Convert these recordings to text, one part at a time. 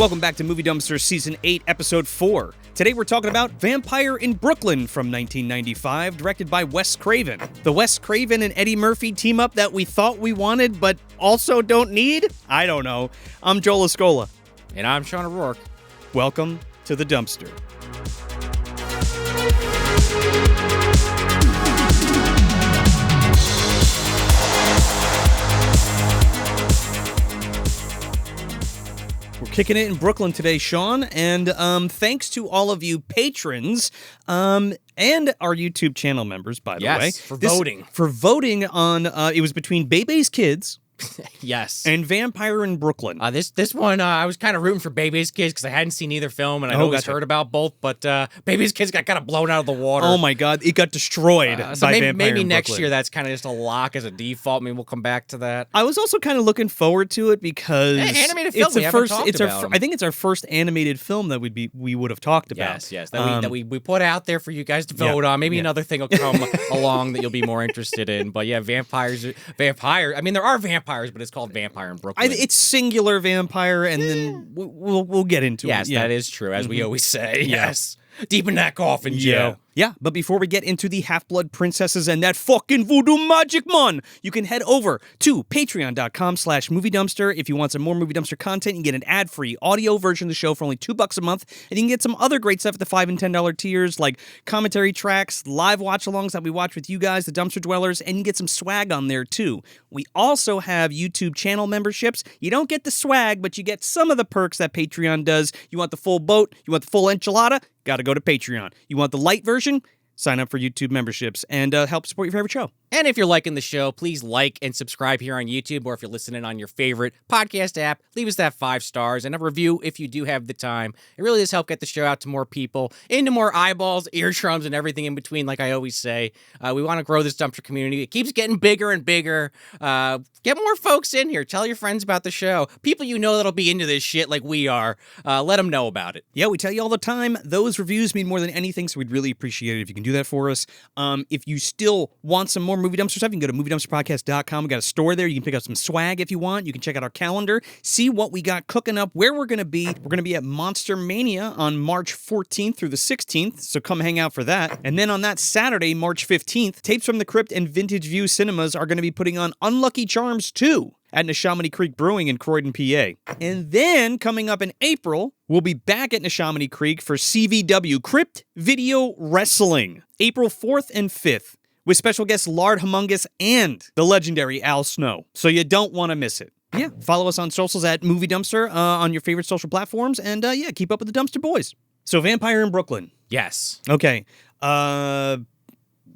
Welcome back to Movie Dumpster Season 8, Episode 4. Today we're talking about Vampire in Brooklyn from 1995, directed by Wes Craven. The Wes Craven and Eddie Murphy team-up that we thought we wanted, but also don't need? I don't know. I'm Joel Escola. And I'm Sean O'Rourke. Welcome to the Dumpster. We're kicking it in Brooklyn today, Sean, and thanks to all of you patrons and our YouTube channel members, by the way. Yes, for voting. For voting on, it was between Bebe's Kids Yes. and Vampire in Brooklyn. This one, I was kind of rooting for Baby's Kids because I hadn't seen either film, and I'd always heard about both, but Baby's Kids got kind of blown out of the water. Oh my God, it got destroyed by Vampire maybe in next Brooklyn. year that's kind of just a lock as a default. Maybe we'll come back to that. I was also kind of looking forward to it because animated film, we haven't talked about. I think it's our first animated film that we would have talked about. Yes, that we put out there for you guys to vote on. Maybe another thing will come along that you'll be more interested in. But yeah, vampire. I mean, there are vampires, but it's called Vampire in Brooklyn. It's singular vampire, and then we'll get into it. Yes, that is true, as we always say. Yeah. Yes. Deep in that coffin, Joe. Yeah, but before we get into the Half-Blood Princesses and that fucking voodoo magic, man, you can head over to patreon.com/moviedumpster. If you want some more Movie Dumpster content, you can get an ad-free audio version of the show for only $2 a month, and you can get some other great stuff at the $5 and $10 tiers, like commentary tracks, live watch-alongs that we watch with you guys, the Dumpster Dwellers, and you get some swag on there, too. We also have YouTube channel memberships. You don't get the swag, but you get some of the perks that Patreon does. You want the full boat? You want the full enchilada? Got to go to Patreon. You want the light version? Sign up for YouTube memberships and help support your favorite show. And if you're liking the show, please like and subscribe here on YouTube, or if you're listening on your favorite podcast app, leave us that 5 stars and a review if you do have the time. It really does help get the show out to more people, into more eyeballs, eardrums, and everything in between, like I always say. We want to grow this dumpster community. It keeps getting bigger and bigger. Get more folks in here. Tell your friends about the show. People you know that'll be into this shit like we are. Let them know about it. Yeah, we tell you all the time, those reviews mean more than anything, so we'd really appreciate it if you can do that for us. If you still want some more Movie Dumpster stuff, you can go to moviedumpsterpodcast.com. We got a store there. You can pick up some swag if you want. You can check out our calendar, see what we got cooking up, where we're going to be. We're going to be at Monster Mania on March 14th through the 16th, so come hang out for that. And then on that Saturday, March 15th, Tapes from the Crypt and Vintage View Cinemas are going to be putting on Unlucky Charms 2 at Neshaminy Creek Brewing in Croydon, PA. And then, coming up in April, we'll be back at Neshaminy Creek for CVW, Crypt Video Wrestling, April 4th and 5th, with special guests Lard Humongous and the legendary Al Snow. So you don't want to miss it. Yeah, follow us on socials at Movie Dumpster on your favorite social platforms, and keep up with the Dumpster Boys. So Vampire in Brooklyn. Yes. Okay.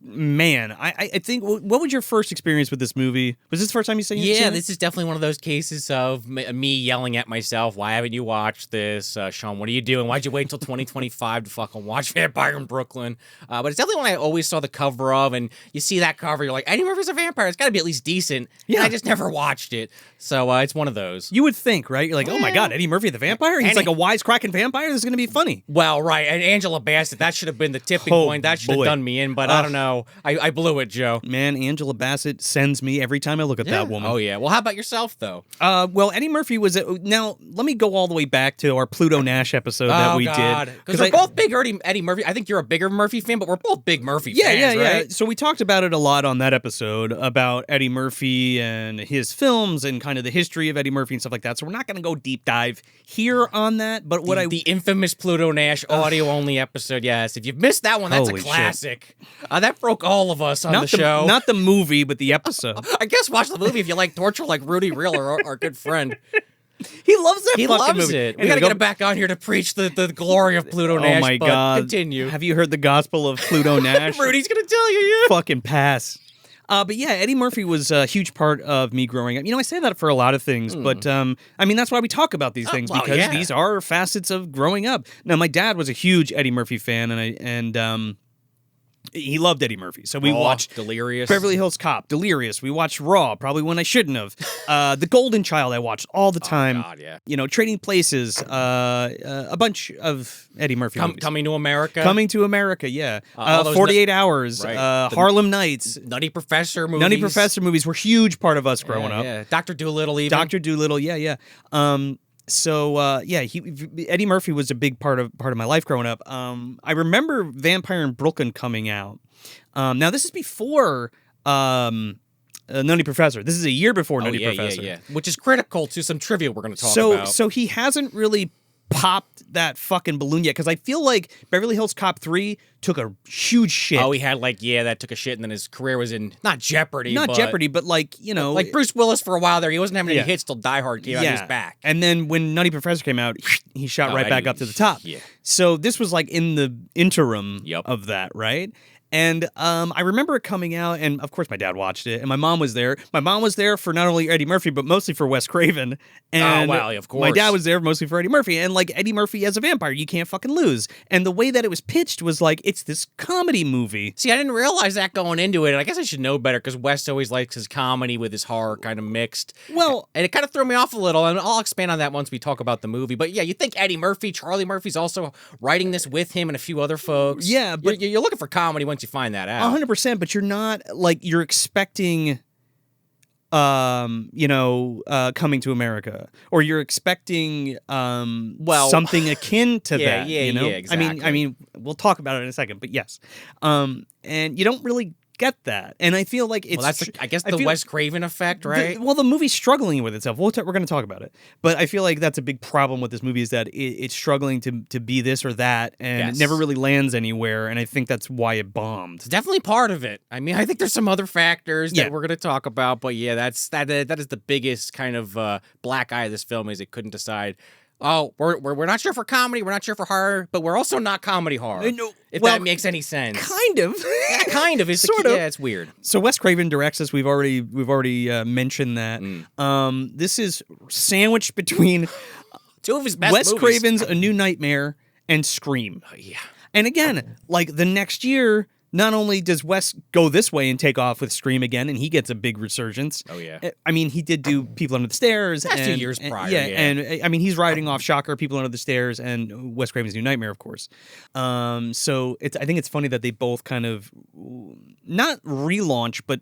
Man, I think, what was your first experience with this movie? Was this the first time you seen it? Yeah, this is definitely one of those cases of me yelling at myself, why haven't you watched this? Sean, what are you doing? Why'd you wait until 2025 to fucking watch Vampire in Brooklyn? But it's definitely one I always saw the cover of, and you see that cover, you're like, Eddie Murphy's a vampire, it's gotta be at least decent. Yeah. And I just never watched it. So it's one of those. You would think, right? You're like, oh my God, Eddie Murphy the vampire? He's like a wisecracking vampire? This is gonna be funny. Well, right, and Angela Bassett, that should have been the tipping point. That should have done me in, but I don't know. I blew it, Joe. Man, Angela Bassett sends me every time I look at that woman. Oh, yeah. Well, how about yourself, though? Well, Eddie Murphy was... Now, let me go all the way back to our Pluto Nash episode that we did. Because we're both big Eddie Murphy. I think you're a bigger Murphy fan, but we're both big Murphy fans, right? So we talked about it a lot on that episode, about Eddie Murphy and his films and kind of the history of Eddie Murphy and stuff like that. So we're not going to go deep dive here on that, but the infamous Pluto Nash audio-only episode, yes. If you've missed that one, that's a classic. That broke all of us on the show. Not the movie, but the episode. I guess watch the movie if you like torture like Rudy Reeler, our good friend. He loves that he fucking loves movie. It. We gotta get him back on here to preach the glory of Pluto Nash. Oh my God. Continue. Have you heard the gospel of Pluto Nash? Rudy's gonna tell you, yeah. Fucking pass. But yeah, Eddie Murphy was a huge part of me growing up. You know, I say that for a lot of things, but I mean, that's why we talk about these things, because these are facets of growing up. Now, my dad was a huge Eddie Murphy fan, and he loved Eddie Murphy. So we watched Delirious, Beverly Hills Cop, Delirious. We watched Raw, probably when I shouldn't have. The Golden Child I watched all the time. Oh, God, yeah. You know, Trading Places, a bunch of Eddie Murphy movies. Coming to America. Coming to America, yeah. 48 Hours, right. Harlem Nights. Nutty Professor movies. Nutty Professor movies were a huge part of us growing up. Yeah. Dr. Dolittle even. Dr. Dolittle, yeah. Eddie Murphy was a big part of my life growing up. I remember Vampire in Brooklyn coming out. Now this is before Nutty Professor. This is a year before Nutty Professor. Yeah. Which is critical to some trivia we're going to talk about. So he hasn't really popped that fucking balloon yet, because I feel like Beverly Hills Cop 3 took a huge shit. Oh, he had that took a shit, and then his career was in not jeopardy, but like, you know, like Bruce Willis for a while there. He wasn't having any hits till Die Hard came out. He was back, and then when Nutty Professor came out, he shot right back up to the top. Yeah. So this was like in the interim of that, right? And I remember it coming out, and of course my dad watched it, and my mom was there. My mom was there for not only Eddie Murphy, but mostly for Wes Craven. And of course. My dad was there mostly for Eddie Murphy. And like Eddie Murphy as a vampire, you can't fucking lose. And the way that it was pitched was like, it's this comedy movie. See, I didn't realize that going into it, and I guess I should know better, because Wes always likes his comedy with his horror kind of mixed. Well, and it kind of threw me off a little, and I'll expand on that once we talk about the movie. But yeah, you think Eddie Murphy, Charlie Murphy's also writing this with him and a few other folks. Yeah, but you're looking for comedy once you find that out. 100%, but you're not, like, you're expecting, Coming to America, or you're expecting, something akin to that. Yeah, you know? exactly. I mean, we'll talk about it in a second, but yes, and you don't really get that, and I feel like it's. Well, that's the Wes Craven effect, right? The movie's struggling with itself. We're going to talk about it, but I feel like that's a big problem with this movie, is that it's struggling to be this or that, and it never really lands anywhere. And I think that's why it bombed. It's definitely part of it. I mean, I think there's some other factors that we're going to talk about, but yeah, that is the biggest kind of black eye of this film, is it couldn't decide. Oh, we're not sure for comedy, we're not sure for horror, but we're also not comedy horror. If that makes any sense. Kind of. Yeah, kind of. It's sort of. Yeah, it's weird. So Wes Craven directs this. We've already mentioned that. This is sandwiched between two of his best Wes movies. Craven's A New Nightmare and Scream. Yeah. And again, like the next year, not only does Wes go this way and take off with Scream again, and he gets a big resurgence. Oh, yeah. I mean, he did do People Under the Stairs. That's 2 years prior, and I mean, he's riding off Shocker, People Under the Stairs, and Wes Craven's New Nightmare, of course. So I think it's funny that they both kind of, not relaunch, but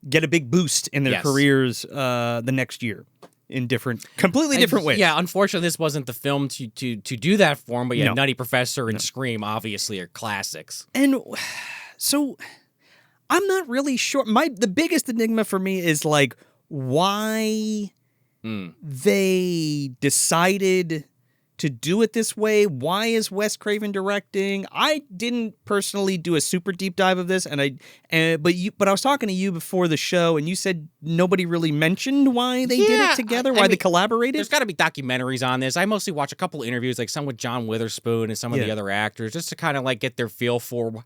get a big boost in their careers the next year. In completely different ways. Yeah, unfortunately, this wasn't the film to do that for him. But yeah, Nutty Professor and Scream obviously are classics. And so, I'm not really sure. The biggest enigma for me is like why they decided to do it this way. Why is Wes Craven directing? I didn't personally do a super deep dive of this, but I was talking to you before the show, and you said nobody really mentioned why they did it together, why they collaborated. There's got to be documentaries on this. I mostly watch a couple interviews, like some with John Witherspoon and some of the other actors, just to kind of like get their feel for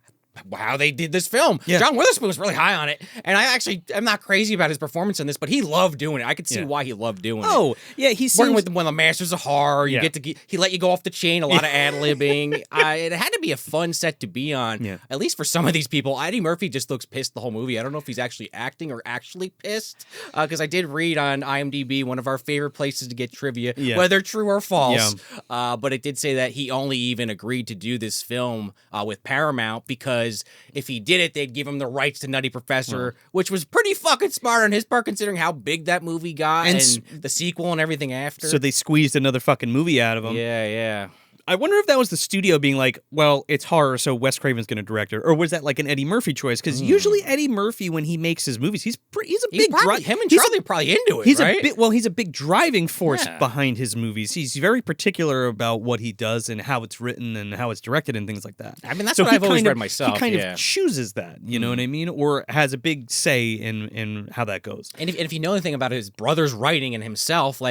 how they did this film. Yeah. John Witherspoon was really high on it, and I'm not crazy about his performance in this, but he loved doing it. I could see why he loved doing it. Oh, yeah, he's working with one of the masters of horror. You he let you go off the chain, a lot of ad-libbing. It had to be a fun set to be on, at least for some of these people. Eddie Murphy just looks pissed the whole movie. I don't know if he's actually acting or actually pissed, because I did read on IMDb, one of our favorite places to get trivia, whether true or false, but it did say that he only even agreed to do this film with Paramount because if he did it, they'd give him the rights to Nutty Professor, which was pretty fucking smart on his part, considering how big that movie got and the sequel and everything after. So they squeezed another fucking movie out of him. Yeah. I wonder if that was the studio being like, well, it's horror, so Wes Craven's going to direct it. Or was that like an Eddie Murphy choice? Because usually Eddie Murphy, when he makes his movies, he's a big him and Charlie are probably into it, right? He's a big driving force behind his movies. He's very particular about what he does and how it's written and how it's directed and things like that. I mean, that's what I've always read myself. He kind of chooses that, you know what I mean? Or has a big say in how that goes. And if you know anything about his brother's writing and himself,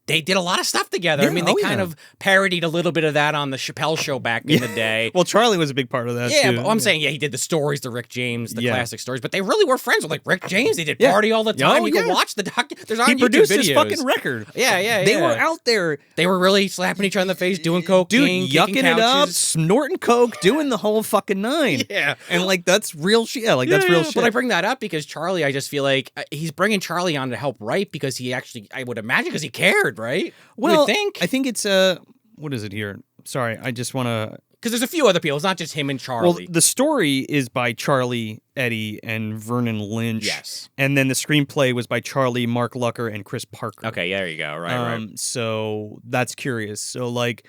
they did a lot of stuff together. Yeah, I mean, they kind of parodied a little bit of that on the Chappelle Show back in the day. Well, Charlie was a big part of that, too. But I'm saying, he did the stories, the Rick James, the classic stories. But they really were friends with, like, Rick James. They did party all the time. You can watch the there's on YouTube videos. He produced his fucking record. Yeah. They were out there. They were really slapping each other in the face, doing coke, yucking it up, snorting coke, doing the whole fucking nine. Yeah. And, like, that's real shit. Yeah, that's real shit. But I bring that up because Charlie, I just feel like he's bringing Charlie on to help write because he actually, I would imagine, because he cared, right? Well, I think it's what is it here? Sorry, I just want to. Because there's a few other people. It's not just him and Charlie. Well, the story is by Charlie, Eddie, and Vernon Lynch. Yes. And then the screenplay was by Charlie, Mark Lucker, and Chris Parker. Okay, there you go. Right. So that's curious. So, like,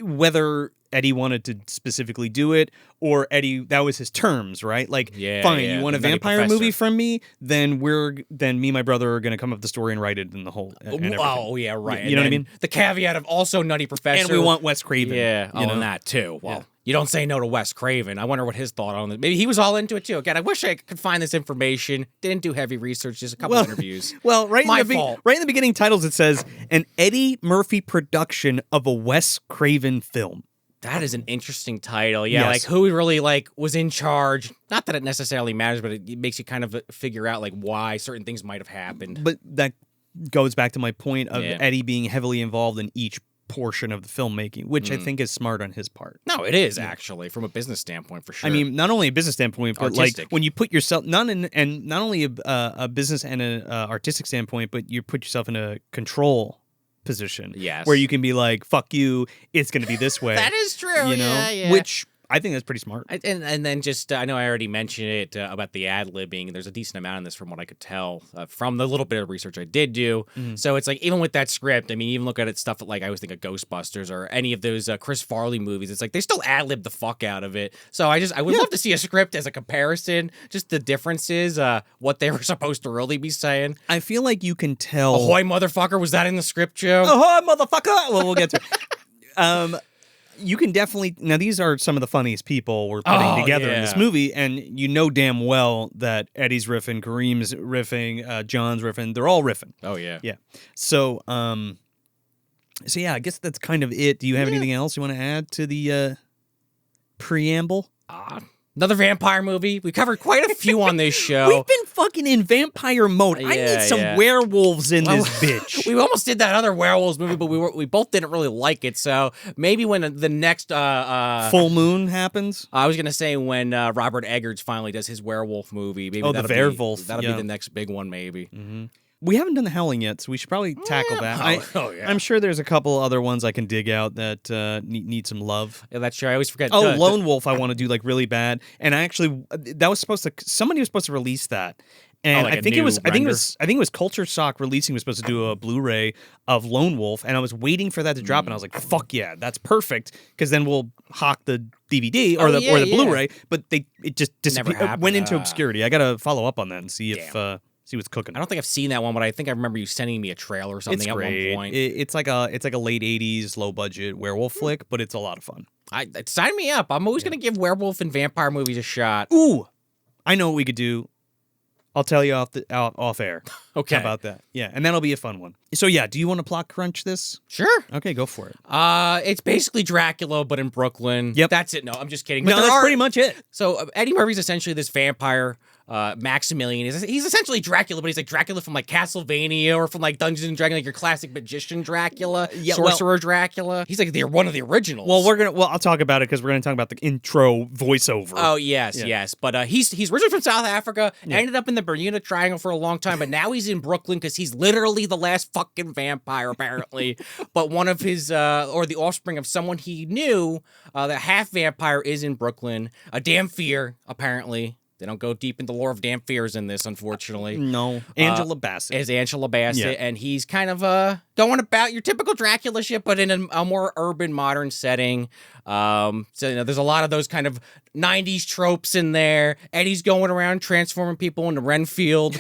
whether Eddie wanted to specifically do it or Eddie, that was his terms, right? Like, fine, you want a vampire movie from me? Then me and my brother are going to come up with the story and write it in the whole. Oh, yeah, right. You know what I mean? The caveat of also Nutty Professor. And we want Wes Craven. Yeah, and that too. Well, you don't say no to Wes Craven. I wonder what his thought on it. Maybe he was all into it too. Again, I wish I could find this information. Didn't do heavy research, just a couple interviews. Well, right My in fault. Right in the beginning titles, it says an Eddie Murphy production of a Wes Craven film. That is an interesting title. Yeah, Yes. like who really was in charge. Not that it necessarily matters, but it makes you kind of figure out why certain things might have happened. But that goes back to my point of Eddie being heavily involved in each portion of the filmmaking, which I think is smart on his part. No, it is actually from a business standpoint for sure. I mean, not only a business standpoint, but artistic. when you put yourself not only a business and an artistic standpoint, but you put yourself in a control position. Yes. Where you can be like, fuck you, it's going to be this way. That is true. You know? Yeah. Which I think that's pretty smart. And then just, I know I already mentioned it about the ad-libbing. There's a decent amount in this from what I could tell from the little bit of research I did do. So it's like, even with that script, I mean, even look at it, stuff like I always think of Ghostbusters or any of those Chris Farley movies. It's like, they still ad-lib the fuck out of it. So I would love to see a script as a comparison, just the differences, what they were supposed to really be saying. I feel like you can tell. Ahoy, motherfucker, was that in the script, Joe? Ahoy, motherfucker! Well, we'll get to it. You can definitely... Now, these are some of the funniest people we're putting together in this movie, and you know damn well that Eddie's riffing, Kareem's riffing, John's riffing. They're all riffing. Oh, yeah. Yeah. So, yeah, I guess that's kind of it. Do you have anything else you want to add to the preamble? Another vampire movie. We covered quite a few on this show. We've been fucking in vampire mode. I need some werewolves in this bitch. We almost did that other werewolves movie, but we both didn't really like it. So maybe when the next full moon happens. I was gonna say when Robert Eggers finally does his werewolf movie. Maybe the werewolf. That'll be the next big one, maybe. Mm-hmm. We haven't done the Howling yet, so we should probably tackle that. I'm sure there's a couple other ones I can dig out that need some love. Yeah, that's true. I always forget. Lone Wolf I want to do really bad. And I actually somebody was supposed to release that. And I think it was Culture Shock releasing was supposed to do a Blu-ray of Lone Wolf, and I was waiting for that to drop, and I was like, "Fuck yeah, that's perfect!" Because then we'll hawk the DVD or the Blu-ray. But it just disappeared. It went into obscurity. I got to follow up on that and see if. See what's cooking. I don't think I've seen that one, but I think I remember you sending me a trailer or something at one point. It's like a late '80s low budget werewolf flick, but it's a lot of fun. Sign me up. I'm always gonna give werewolf and vampire movies a shot. Ooh, I know what we could do. I'll tell you off air. Okay. How about that? Yeah, and that'll be a fun one. So yeah, do you want to plot crunch this? Sure. Okay, go for it. It's basically Dracula, but in Brooklyn. Yep. That's it. No, I'm just kidding. But that's pretty much it. So Eddie Murphy's essentially this vampire. Maximillian he's essentially Dracula, but he's like Dracula from Castlevania or from Dungeons and Dragons, your classic magician Dracula, sorcerer Dracula. He's they're one of the originals. Well, I'll talk about it because we're gonna talk about the intro voiceover. Oh yes. But he's originally from South Africa, ended up in the Bermuda Triangle for a long time, but now he's in Brooklyn because he's literally the last fucking vampire apparently. But one of his or the offspring of someone he knew, the half vampire is in Brooklyn. A damn fear apparently. They don't go deep into the lore of damn fears in this, unfortunately. No. Angela Bassett. Is Angela Bassett, and he's kind of going about your typical Dracula shit, but in a more urban, modern setting. So, there's a lot of those kind of 90s tropes in there. Eddie's going around transforming people into Renfield.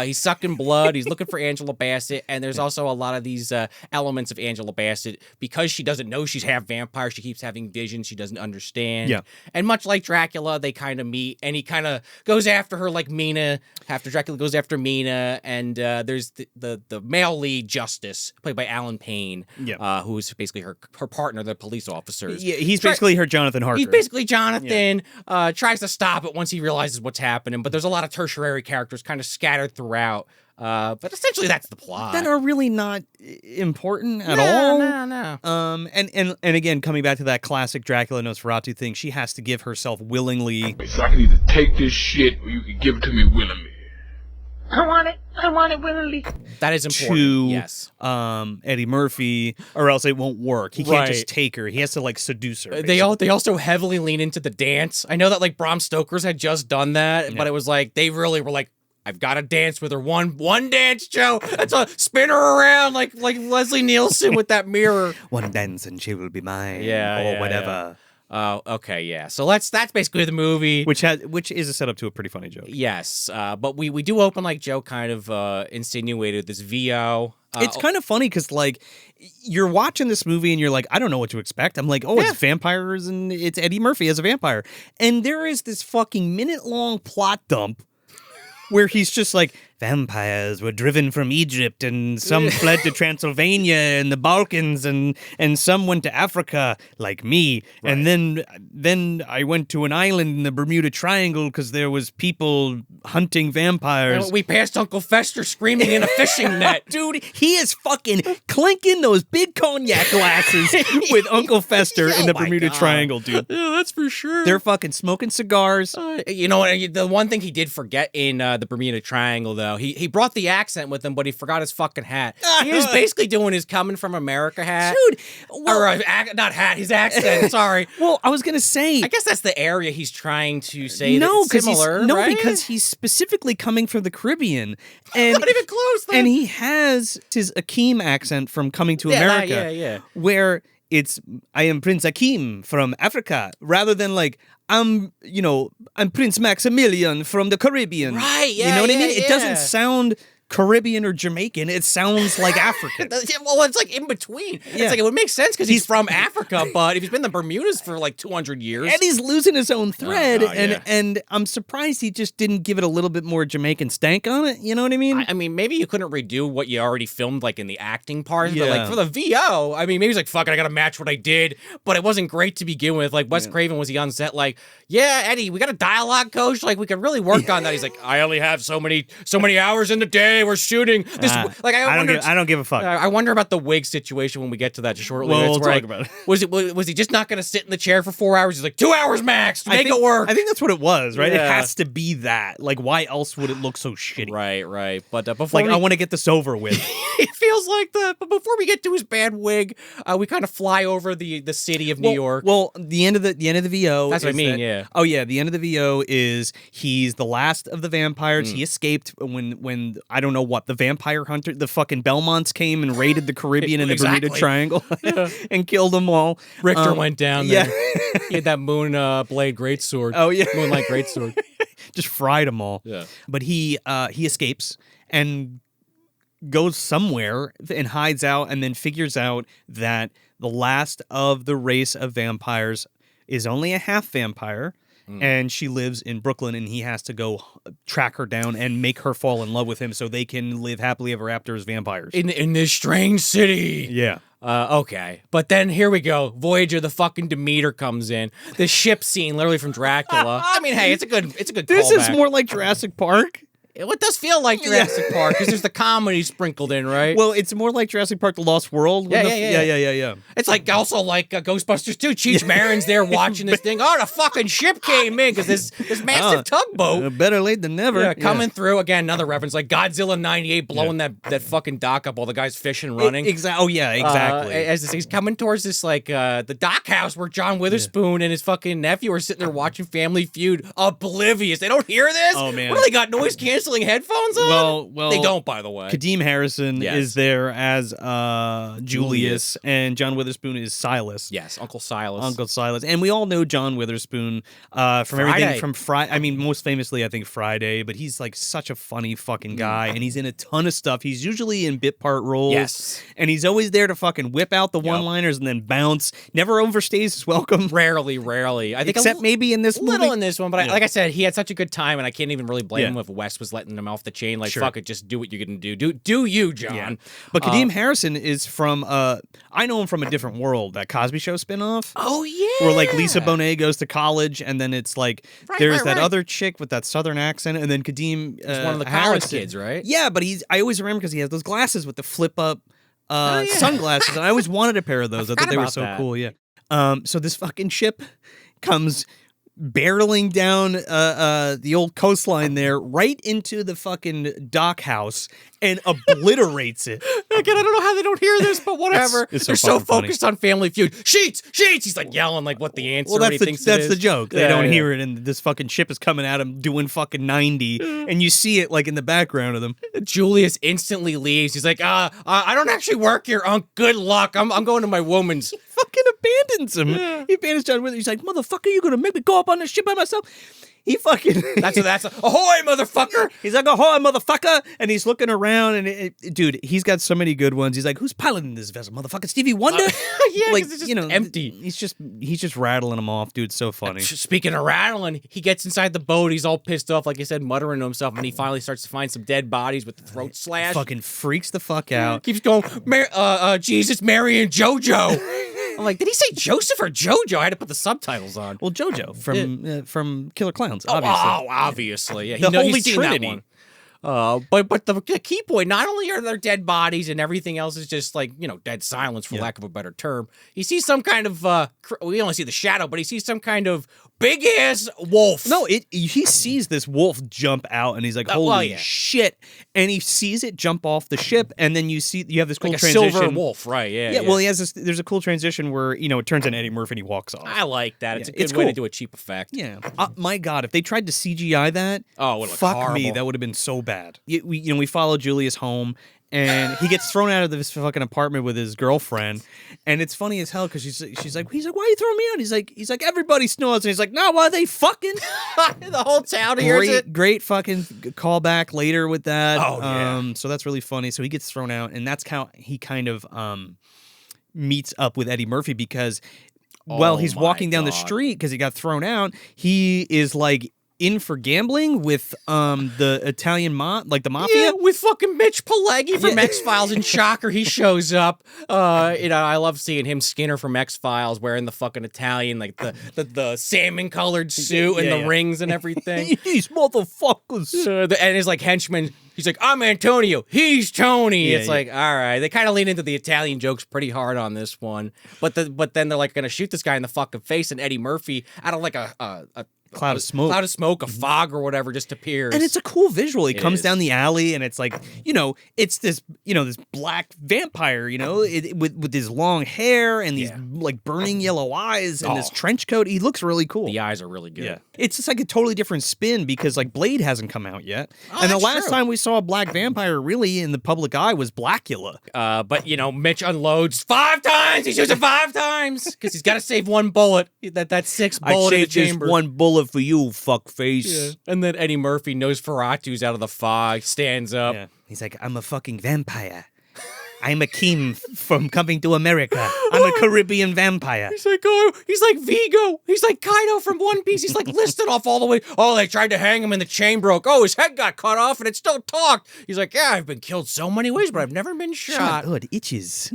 He's sucking blood. He's looking for Angela Bassett. And there's also a lot of these elements of Angela Bassett. Because she doesn't know she's half vampire, she keeps having visions she doesn't understand. Yeah. And much like Dracula, they kind of meet, and he kind of goes after her like Mina. After Dracula goes after Mina. And there's the male lead, Justice, played by Allen Payne, who's basically her partner, the police officers. Yeah, he's basically her Jonathan Harker. He's basically Jonathan. Tries to stop it once he realizes what's happening, but there's a lot of tertiary characters kind of scattered throughout. But essentially, that's the plot. That are really not important at all. No. And again, coming back to that classic Dracula Nosferatu thing, she has to give herself willingly. So I can either take this shit or you can give it to me willingly. I want it willingly. That is important. To yes. Eddie Murphy, or else it won't work. He can't Right. just take her. He has to like seduce her. They also heavily lean into the dance. I know that like Bram Stoker's had just done that, but it was like they really were like, I've got to dance with her. One dance, Joe. That's a spin her around like Leslie Nielsen with that mirror. One dance and she will be mine. Yeah, or yeah, whatever. Oh, okay, yeah. So that's basically the movie. Which is a setup to a pretty funny joke. Yes, but we do open like Joe kind of insinuated this VO. It's kind of funny because like you're watching this movie and you're like, I don't know what to expect. I'm like, oh, it's vampires and it's Eddie Murphy as a vampire, and there is this fucking minute-long plot dump where he's just like, vampires were driven from Egypt and some fled to Transylvania and the Balkans and some went to Africa like me. Right. And then I went to an island in the Bermuda Triangle because there was people hunting vampires. We passed Uncle Fester screaming in a fishing net. Dude, he is fucking clinking those big cognac glasses with Uncle Fester in the Bermuda Triangle, dude. Yeah, that's for sure. They're fucking smoking cigars. You know, the one thing he did forget in the Bermuda Triangle, though, he brought the accent with him, but he forgot his fucking hat. He was basically doing his coming from America hat. Dude. Well, or not hat, his accent, sorry. Well, I was going to say. I guess that's the area he's trying to say no, that's similar, no, right? because he's specifically coming from the Caribbean. And, not even close, though. And he has his Akeem accent from Coming to America. Where it's, I am Prince Akeem from Africa, rather than like, I'm Prince Maximillian from the Caribbean. Right, yeah. You know what I mean? Yeah. It doesn't sound Caribbean or Jamaican. It sounds like African. Well, it's like in between. Yeah. It's like it would make sense because he's from Africa, but if he's been in the Bermudas for like 200 years. And he's losing his own thread. yeah. And I'm surprised he just didn't give it a little bit more Jamaican stank on it. You know what I mean? I mean, maybe you couldn't redo what you already filmed, like in the acting part. Yeah. But like for the VO, I mean, maybe he's like, fuck it, I gotta match what I did. But it wasn't great to begin with. Like Wes Craven, was he on set like, yeah, Eddie, we got a dialogue coach. Like we could really work on that. He's like, I only have so many hours in the day. We're shooting. I don't give a fuck. I wonder about the wig situation when we get to that shortly. Well, we'll talk about it. Was he just not going to sit in the chair for 4 hours? He's like 2 hours max to make it work. I think that's what it was, right? Yeah. It has to be that. Like, why else would it look so shitty? Right. But before I want to get this over with. It feels like that. But before we get to his bad wig, we kind of fly over the city of New York. Well, the end of the VO. That's what I mean. Yeah. Oh yeah, the end of the VO is he's the last of the vampires. He escaped when I don't know what the vampire hunter, the fucking Belmonts came and raided the Caribbean and the Bermuda Triangle and killed them all. Richter went down there. Yeah. He had that moon blade greatsword. Oh yeah, moonlight greatsword. Just fried them all. Yeah. But he escapes and goes somewhere and hides out, and then figures out that the last of the race of vampires is only a half vampire. And she lives in Brooklyn, and he has to go track her down and make her fall in love with him so they can live happily ever after as vampires. In this strange city. Yeah. Okay. But then here we go. Voyager, the fucking Demeter comes in. The ship scene, literally from Dracula. I mean, hey, it's a good This callback. is more like Jurassic Park. It does feel like Jurassic Park because there's the comedy sprinkled in, right? Well, it's more like Jurassic Park: The Lost World. Yeah. It's like also like Ghostbusters 2. Cheech Marin's there watching this thing. Oh, the fucking ship came in because this massive tugboat. Better late than never. Yeah, coming through again. Another reference like Godzilla '98 blowing that fucking dock up while the guys fishing running. Exactly. Oh yeah, exactly. As he's coming towards this like the dock house where John Witherspoon and his fucking nephew are sitting there watching Family Feud, oblivious. They don't hear this. Oh man, what do they got? Noise canceling headphones on? Well, they don't, by the way. Kadeem Harrison is there as Julius, and John Witherspoon is Silas. Yes, Uncle Silas. And we all know John Witherspoon from everything from Friday. I mean, most famously, I think Friday, but he's like such a funny fucking guy, and he's in a ton of stuff. He's usually in bit part roles. Yes. And he's always there to fucking whip out the one-liners and then bounce. Never overstays his welcome. Rarely. I think except maybe in this movie. Little in this one, but like I said, he had such a good time, and I can't even really blame him if Wes was letting him off the chain. Like, fuck it, just do what you're gonna do. Do you, John? Yeah. But Kadeem Harrison is from I know him from a different world, that Cosby Show spinoff. Oh yeah. Where like Lisa Bonet goes to college, and then it's like there's that other chick with that southern accent, and then Kadeem he's one of the college Harrison. kids, right? Yeah, but I always remember because he has those glasses with the flip up sunglasses, and I always wanted a pair of those. I thought they were so cool. Yeah. So this fucking ship comes barreling down the old coastline there right into the fucking dock house and obliterates it. Again, I don't know how they don't hear this, but whatever. It's They're so focused on Family Feud. Sheets! He's like yelling like what the answer Well, he thinks it that's is. the joke. They don't hear it, and this fucking ship is coming at him doing fucking 90, and you see it like in the background of them. Julius instantly leaves. He's like, I don't actually work here, Unc. Good luck. I'm going to my woman's. He fucking abandons him. Yeah. He abandons John Withers. He's like, motherfucker, you gonna make me go up on this ship by myself? He fucking... That's ahoy, motherfucker! He's like, ahoy, motherfucker! And he's looking around, and dude, he's got so many good ones. He's like, who's piloting this vessel, motherfucker? Stevie Wonder? Yeah, like, it's just empty. He's just rattling them off, dude. It's so funny. Speaking of rattling, he gets inside the boat. He's all pissed off, like I said, muttering to himself, and he finally starts to find some dead bodies with the throat slash. Fucking freaks the fuck out. Keeps going, Jesus, Mary, and JoJo. I'm like, did he say Joseph or JoJo? I had to put the subtitles on. Well, JoJo from Killer Klowns, obviously. obviously. Obviously. Yeah, the Holy he's seen Trinity. That one. But the key point, not only are there dead bodies and everything else is just like, dead silence for lack of a better term. He sees some kind of, we only see the shadow, but he sees some kind of big ass wolf. No, he sees this wolf jump out and he's like, holy shit. And he sees it jump off the ship. And then you have this cool like a transition. Silver wolf, right? Yeah. Well, there's a cool transition where, it turns into Eddie Murphy and he walks off. I like that. It's a good cool way to do a cheap effect. Yeah. My God, if they tried to CGI that, fuck horrible. me, that would have been so bad. We follow Julius home, and he gets thrown out of this fucking apartment with his girlfriend, and it's funny as hell because he's like, why are you throwing me out? He's like, everybody snores, and he's like, no, why are they fucking? The whole town hears it. Great fucking callback later with that. Oh yeah. So that's really funny. So he gets thrown out, and that's how he kind of meets up with Eddie Murphy because while he's walking down the street because he got thrown out, he is like in for gambling with the Italian the mafia. Yeah, with fucking Mitch Pileggi from X-Files and Shocker. He shows up. I love seeing him, Skinner from X-Files, wearing the fucking Italian, like the salmon-colored suit and the rings and everything. These motherfuckers. And his like henchman, he's like, I'm Antonio, he's Tony. It's like, all right. They kind of lean into the Italian jokes pretty hard on this one. But then they're like going to shoot this guy in the fucking face, and Eddie Murphy, out of like a cloud of smoke, a fog or whatever just appears. And it's a cool visual. He comes down the alley and it's like, it's this, this black vampire, with his long hair and these like burning yellow eyes and this trench coat. He looks really cool. The eyes are really good. Yeah. It's just like a totally different spin because like Blade hasn't come out yet. And the last time we saw a black vampire really in the public eye was Blacula. But Mitch unloads 5 times. He's using 5 times because he's got to save 1 bullet. That's 6 bullets in the chamber. Just 1 bullet for you, fuckface. Yeah. And then Eddie Murphy, Nosferatu's out of the fog, stands up. Yeah. He's like, I'm a fucking vampire. I'm a king from Coming to America. I'm a Caribbean vampire. He's like Vigo. He's like Kaido from One Piece. He's like listed off all the way. Oh, they tried to hang him and the chain broke. Oh, his head got cut off and it still talked. He's like, yeah, I've been killed so many ways, but I've never been shot. Oh, it itches.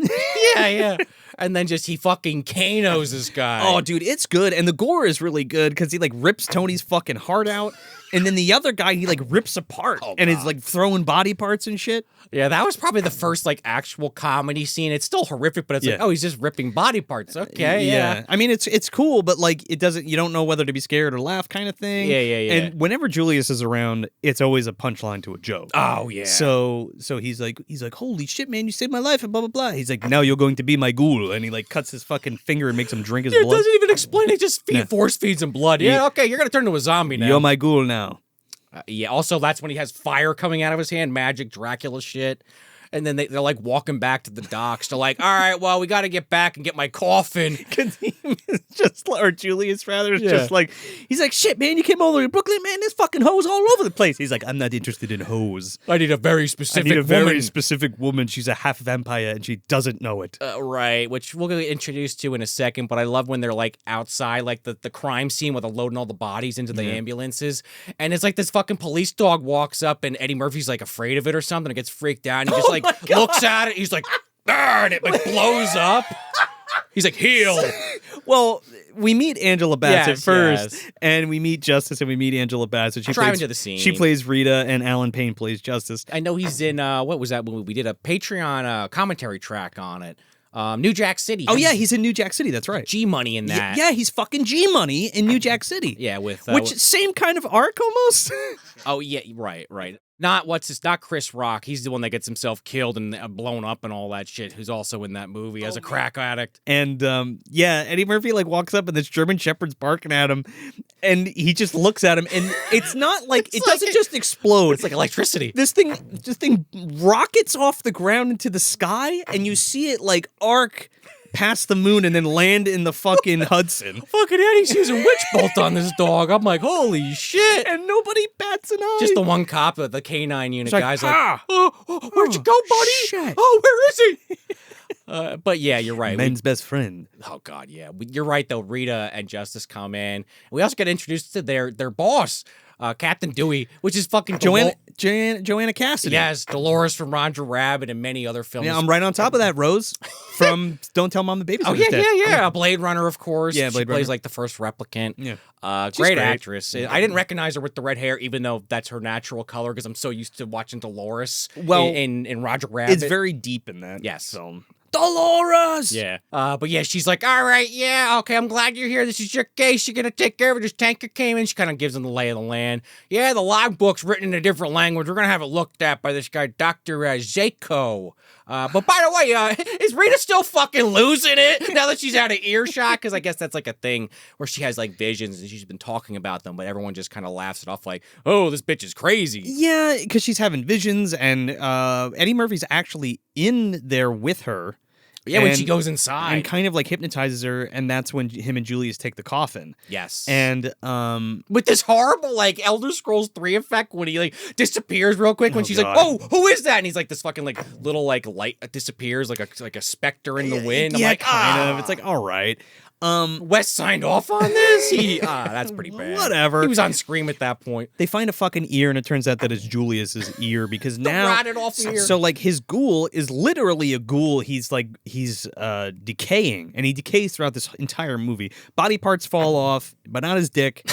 Yeah. And then he fucking Kanos this guy. Oh, dude, it's good. And the gore is really good because he like rips Tony's fucking heart out. And then the other guy, he like rips apart and is like throwing body parts and shit. Yeah, that was probably the first like actual comedy scene. It's still horrific, but it's like, oh, he's just ripping body parts. Okay, yeah. I mean, it's cool, but like you don't know whether to be scared or laugh kind of thing. Yeah. And whenever Julius is around, it's always a punchline to a joke. Oh, yeah. So he's like, holy shit, man, you saved my life and blah, blah, blah. He's like, now you're going to be my ghoul. And he like cuts his fucking finger and makes him drink his blood. It doesn't even explain it. Just force feeds him blood. Yeah, okay, you're going to turn into a zombie now. You're my ghoul now. Also, that's when he has fire coming out of his hand, magic Dracula shit. And then they're like walking back to the docks. They're like, all right, well, we got to get back and get my coffin. Or Julius rather, is just like, he's like, shit, man, you came all the way to Brooklyn, man, there's fucking hoes all over the place. He's like, I'm not interested in hoes. I need a very specific woman. Very specific woman. She's a half vampire and she doesn't know it. Right, which we'll get introduced to in a second, but I love when they're like outside, like the crime scene where they're loading all the bodies into the ambulances. And it's like this fucking police dog walks up and Eddie Murphy's like afraid of it or something and gets freaked out. And he just looks at it. He's like, and it like blows up. He's like, heal. Well, we meet Angela Bassett first, and we meet Justice, and we meet Angela Bassett. Driving to the scene. She plays Rita, and Allen Payne plays Justice. I know he's in, what was that movie? We did a Patreon commentary track on it. New Jack City. Oh yeah, he's in New Jack City. That's right. G Money in that. Yeah, he's fucking G Money in New Jack City. Yeah, with which same kind of arc almost. Oh yeah, right. Not Chris Rock. He's the one that gets himself killed and blown up and all that shit. Who's also in that movie as a crack addict. And Eddie Murphy like walks up and this German Shepherd's barking at him, and he just looks at him, and it's not like it doesn't just explode. It's like electricity. This thing rockets off the ground into the sky, and you see it like arc past the moon and then land in the fucking Hudson. Fucking Eddie's using witch bolt on this dog. I'm like, holy shit. And nobody bats an eye. Just the one cop of the K9 unit guy's like, where'd you go, buddy? Shit. Oh, where is he? But yeah, you're right. Men's best friend. Oh God, yeah. You're right though. Rita and Justice come in. We also get introduced to their boss, Captain Dewey, which is fucking Joanna Cassidy. Yes, Dolores from Roger Rabbit and many other films. Yeah, I'm right on top of that. Rose from Don't Tell Mom the Baby's Oh yeah. Blade Runner, of course. Yeah, She plays like the first replicant. Yeah. Great actress. I didn't recognize her with the red hair, even though that's her natural color, because I'm so used to watching Dolores in Roger Rabbit. It's very deep in that film. Dolores! Yeah. But yeah, she's like, all right, yeah, okay, I'm glad you're here. This is your case. You're going to take care of it. This tanker came in. She kind of gives him the lay of the land. Yeah, the logbook's written in a different language. We're going to have it looked at by this guy, Dr. Zako. But by the way, is Rita still fucking losing it now that she's out of earshot? Because I guess that's like a thing where she has like visions and she's been talking about them, but everyone just kind of laughs it off like, oh, this bitch is crazy. Yeah, because she's having visions, and Eddie Murphy's actually in there with her. Yeah, when she goes inside. And kind of like hypnotizes her, and that's when him and Julius take the coffin. Yes. And with this horrible like Elder Scrolls 3 effect when he like disappears real quick when she's God. like, "Oh, who is that?" And he's like this fucking like little like light disappears like a specter in the wind. I'm like, kind of. It's like, all right. Wes signed off on this? That's pretty bad. Whatever. He was on Scream at that point. They find a fucking ear, and it turns out that it's Julius's ear because now rotted off ear. So like his ghoul is literally a ghoul. He's decaying, and he decays throughout this entire movie. Body parts fall off, but not his dick.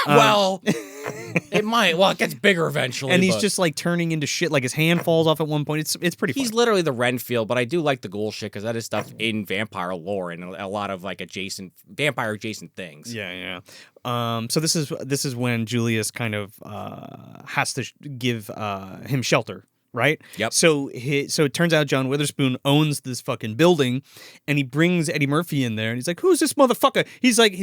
Well, it might. Well, it gets bigger eventually. And he's just like turning into shit. Like his hand falls off at one point. It's pretty funny. He's literally the Renfield, but I do like the ghoul shit because that is stuff in vampire lore and a lot of like vampire adjacent things. Yeah. So this is when Julius kind of has to give him shelter. Right? Yep. So it turns out John Witherspoon owns this fucking building, and he brings Eddie Murphy in there, and he's like, "Who's this motherfucker?" He's like,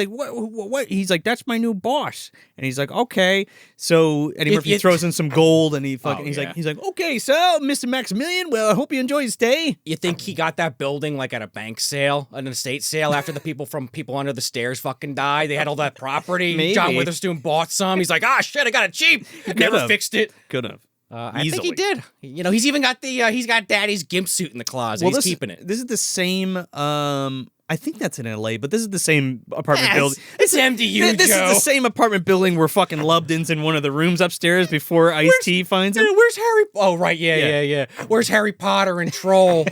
"What?" He's like, "That's my new boss." And he's like, "Okay." So Eddie Murphy throws in some gold, and he's like, "Okay, so Mr. Maximillian, well, I hope you enjoy your stay." You think he got that building like at a bank sale, an estate sale after the people under the stairs fucking died? They had all that property. Maybe. John Witherspoon bought some. He's like, shit, I got it cheap. Never fixed it. Could have. I think he did. You know, he's even got he's got Daddy's gimp suit in the closet. He's keeping it. This is the same. I think that's in LA, but this is the same apartment building. It's MDU, This is the same apartment building where fucking Lubden's in one of the rooms upstairs before Ice-T finds him. Where's Harry? Oh, right, yeah. Where's Harry Potter and Troll?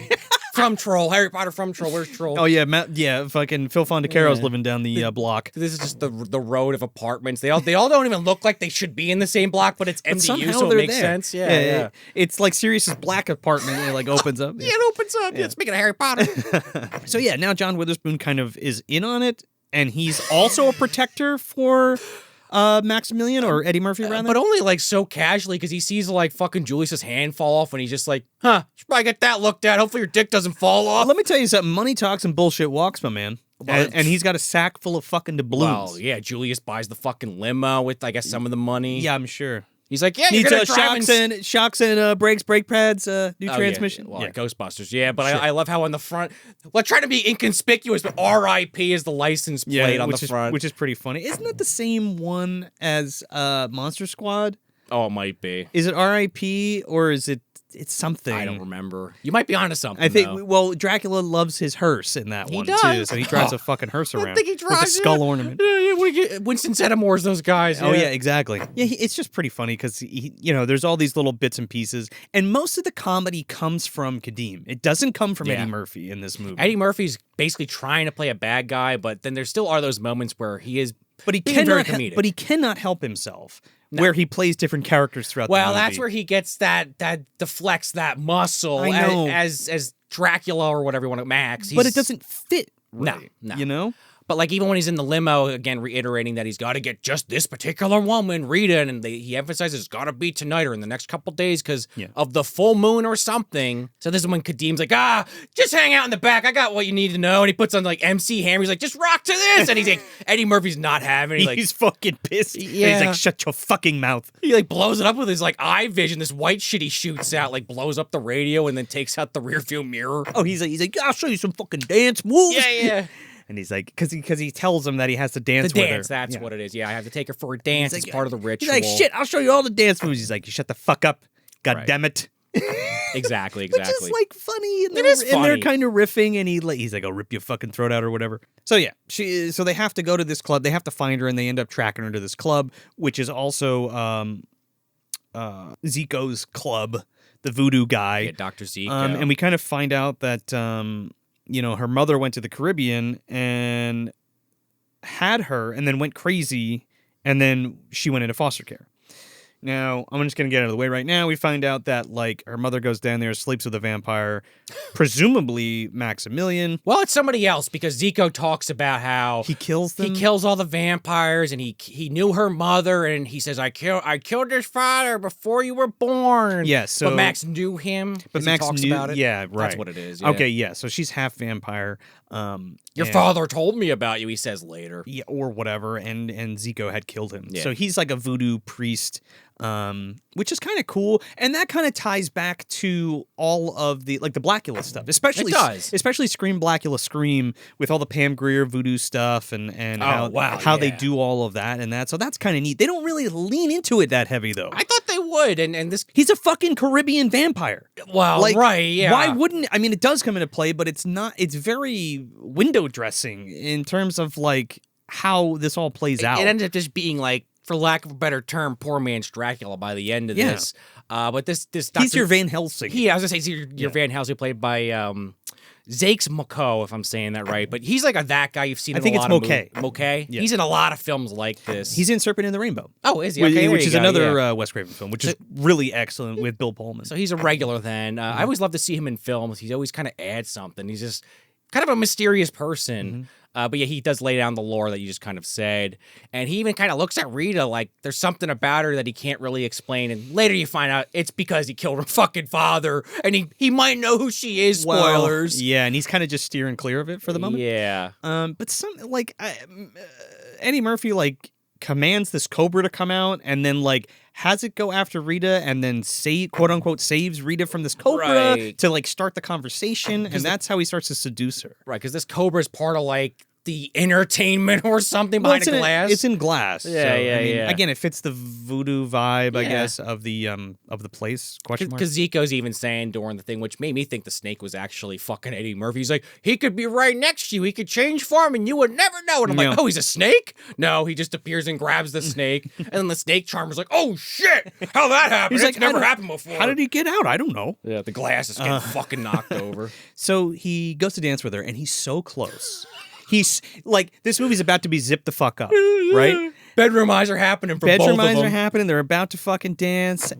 From Troll, Harry Potter from Troll. Where's Troll? Oh yeah, fucking Phil Fondacaro's living down the block. This is just the road of apartments. They all don't even look like they should be in the same block, but it's MDU, so it makes sense. Yeah. It's like Sirius's black apartment. It like opens up. Yeah, it opens up. Yeah. Speaking of Harry Potter. So yeah, now John Witherspoon kind of is in on it, and he's also a protector for Maximillian or Eddie Murphy rather, but only like so casually because he sees like fucking Julius's hand fall off and he's just like, should probably get that looked at. Hopefully your dick doesn't fall off. Let me tell you something. Money talks and bullshit walks, my man. And he's got a sack full of fucking doubloons. Well, yeah, Julius buys the fucking limo with I guess some of the money. Yeah, I'm sure. He's like, yeah, you're gonna drive shocks and brakes, brake pads, new transmission. Yeah. Well, like Ghostbusters, yeah. But I love how on the front, trying to be inconspicuous, but R.I.P. is the license plate on the front, which is pretty funny. Isn't that the same one as Monster Squad? Oh, it might be. Is it R.I.P. or is it? It's something. I don't remember. You might be onto something. I think. Well, Dracula loves his hearse in that one too, so he drives a fucking hearse around. I think he drives with a skull ornament. Yeah, Winston Zeddemores, those guys. Oh yeah, exactly. Yeah, it's just pretty funny because there's all these little bits and pieces, and most of the comedy comes from Kadeem. It doesn't come from Eddie Murphy in this movie. Eddie Murphy's basically trying to play a bad guy, but then there still are those moments where he is. But he cannot help himself where he plays different characters throughout the movie. Well, that's where he gets that deflects that muscle I know. as Dracula or whatever you want to Max. But it doesn't fit No, right, no. you know? But like even when he's in the limo, again reiterating that he's got to get just this particular woman, Rita, and he emphasizes it's got to be tonight or in the next couple days because of the full moon or something. So this is when Kadim's like, just hang out in the back. I got what you need to know. And he puts on like MC Hammer. He's like, just rock to this. And he's like, Eddie Murphy's not having it. He's fucking pissed. Yeah. And he's like, shut your fucking mouth. He like blows it up with his like eye vision. This white shit he shoots out, like blows up the radio and then takes out the rear view mirror. Oh, he's like, I'll show you some fucking dance moves. Yeah. And he's like, because he tells him that he has to dance with her. That's what it is. Yeah, I have to take her for a dance. He's It's part of the ritual. He's like, shit, I'll show you all the dance moves. He's like, you shut the fuck up. God damn it. Exactly. Which is like funny. And It is And they're funny. kind of riffing, and he's like, I'll rip your fucking throat out or whatever. So yeah, so they have to go to this club. They have to find her, and they end up tracking her to this club, which is also Zico's club, the voodoo guy. Yeah, Dr. Zico. And we kind of find out that her mother went to the Caribbean and had her, and then went crazy, and then she went into foster care. Now, I'm just going to get out of the way right now. We find out that, like, her mother goes down there, sleeps with a vampire, presumably Maximillian. Well, it's somebody else because Zico talks about how He kills them? He kills all the vampires, and he knew her mother, and he says, I killed your father before you were born. Yeah, so... But Max knew him. But he Max talks knew... about it. Yeah, right. That's what it is. Yeah. Okay, yeah, so she's half vampire. Your father told me about you, he says later. Yeah, or whatever, and Zico had killed him. Yeah. So he's like a voodoo priest, which is kind of cool, and that kind of ties back to all of the like the Blacula stuff, especially It does. especially Scream Blacula Scream with all the Pam Grier voodoo stuff and how they do all of that and that. So that's kind of neat. They don't really lean into it that heavy though. I thought they would, and this... He's a fucking Caribbean vampire. Well, Like, right, yeah. Why wouldn't... I mean, it does come into play, but it's not... It's very window dressing in terms of, like, how this all plays out. It ended up just being, like, for lack of a better term, poor man's Dracula by the end of this. But this He's your Van Helsing. I was going to say, he's your Van Helsing, played by... Zakes Moreau, if I'm saying that right, but he's like that guy you've seen in a lot of movies. Moquet? Yeah. He's in a lot of films like this. He's in Serpent in the Rainbow. Oh, is he? Okay, which is another yeah. Wes Craven film, which is really excellent with Bill Pullman. So he's a regular then. I always love to see him in films. He always kind of adds something. He's just kind of a mysterious person. But yeah, he does lay down the lore that you just kind of said. And he even kind of looks at Rita like there's something about her that he can't really explain. And later you find out it's because he killed her fucking father. And he might know who she is, spoilers. Well, yeah, and he's kind of just steering clear of it for the moment. Yeah. But some, like, Eddie Murphy, like, commands this cobra to come out and then, like, has it go after Rita and then quote unquote saves Rita from this cobra to like start the conversation, and that's how he starts to seduce her. Right, because this cobra is part of like the entertainment or something behind a glass. It's in glass. Yeah, so, yeah, I mean, yeah. Again, it fits the voodoo vibe, I guess, of the place. Question mark. Because Zico's even saying during the thing, which made me think the snake was actually fucking Eddie Murphy. He's like, he could be right next to you. He could change form and you would never know. And I'm like, oh, he's a snake? No, he just appears and grabs the snake. And then the snake charmer's like, oh, shit. How'd that happen? He's It's like, never happened before. How did he get out? I don't know. Yeah, the glass is getting fucking knocked over. So he goes to dance with her, and he's so close. He's like, this movie's about to be zipped the fuck up, right? Bedroom eyes are happening for both of them. Bedroom eyes are happening. They're about to fucking dance.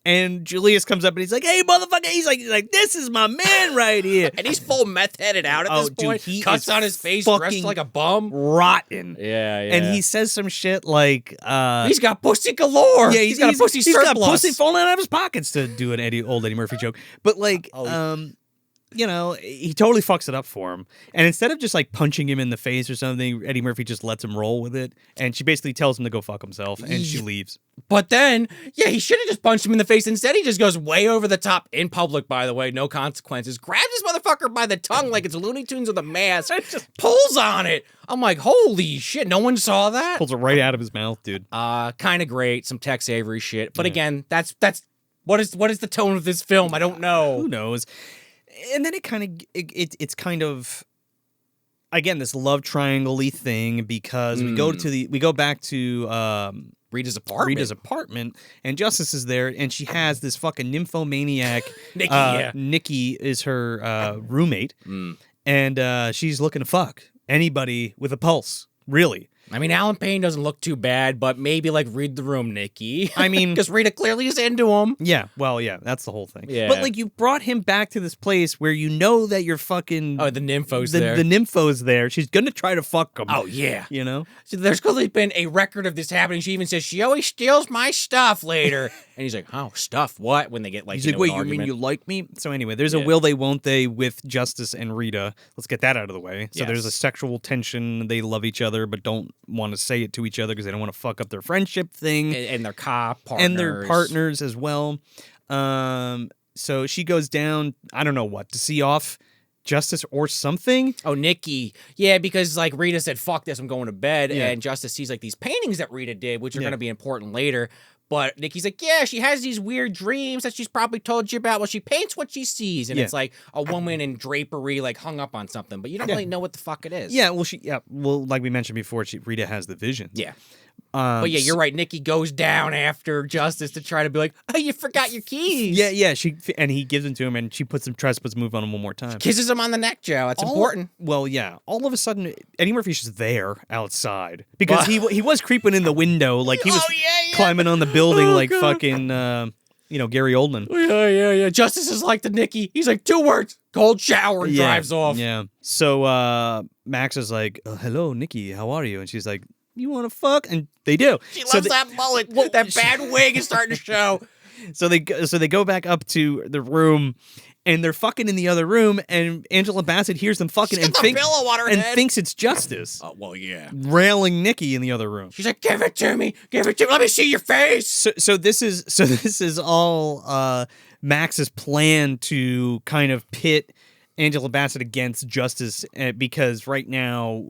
And Julius comes up and he's like, hey, motherfucker. He's like, this is my man right here. And he's full meth-headed out at this point. He cuts on his face, dressed like a bum. Rotten. Yeah. And he says some shit like... he's got pussy galore. Yeah, he's got a pussy surplus. He's got pussy falling out of his pockets, to do an old Eddie Murphy joke. But like... you know, he totally fucks it up for him. And instead of just like punching him in the face or something, Eddie Murphy just lets him roll with it. And she basically tells him to go fuck himself, and she leaves. But then, yeah, he should have just punched him in the face. Instead, he just goes way over the top in public, by the way, no consequences. Grabs this motherfucker by the tongue like it's Looney Tunes with a mask. Just pulls on it. I'm like, holy shit, no one saw that? Pulls it right out of his mouth, dude. Kind of great. Some Tex Avery shit. But again, that's what is the tone of this film? I don't know. Who knows? And then it's kind of, again, this love triangle-y thing, because we go back to Rita's apartment, and Justice is there, and she has this fucking nymphomaniac Nikki is her roommate, and she's looking to fuck anybody with a pulse, really. I mean, Allen Payne doesn't look too bad, but maybe, like, read the room, Nikki. I mean... Because Rita clearly is into him. Yeah, well, yeah, that's the whole thing. Yeah. But, like, you brought him back to this place where you know that you're fucking... Oh, the nympho's there. The nympho's there. She's gonna try to fuck him. Oh, yeah. You know? So there's clearly been a record of this happening. She even says, she always steals my stuff later. And he's like, oh, stuff? What? When they get, like, He's you like, know, wait, an you argument. mean you like me? So anyway, there's a will they, won't they with Justice and Rita. Let's get that out of the way. So there's a sexual tension. They love each other, but don't want to say it to each other because they don't want to fuck up their friendship thing. And their partners. And their partners as well. So she goes down, I don't know what, to see off Justice or something. Oh, Nikki. Yeah, because, like, Rita said, fuck this, I'm going to bed. Yeah. And Justice sees, like, these paintings that Rita did, which are going to be important later. But Nikki's like, yeah, she has these weird dreams that she's probably told you about. Well, she paints what she sees. And it's like a woman in drapery, like, hung up on something. But you don't really know what the fuck it is. Yeah, well, like we mentioned before, Rita has the vision. Yeah. But yeah, you're right. Nikki goes down after Justice to try to be like, oh, you forgot your keys. Yeah. And he gives them to him, and she tries to put some move on him one more time. Kisses him on the neck, Joe. That's important. Well, yeah. All of a sudden, Eddie Murphy's just there outside because he was creeping in the window, like he was climbing on the building, fucking Gary Oldman. Yeah. Justice is like to Nikki. He's like, 2 words, cold shower, and drives off. Yeah. So Max is like, hello, Nikki, how are you? And she's like, you want to fuck? And they do. She loves that mullet. That bad wig is starting to show. So they go back up to the room, and they're fucking in the other room, and Angela Bassett hears them fucking and thinks it's Justice. Oh, well, yeah. Railing Nikki in the other room. She's like, give it to me. Let me see your face. So this is all Max's plan to kind of pit Angela Bassett against Justice because right now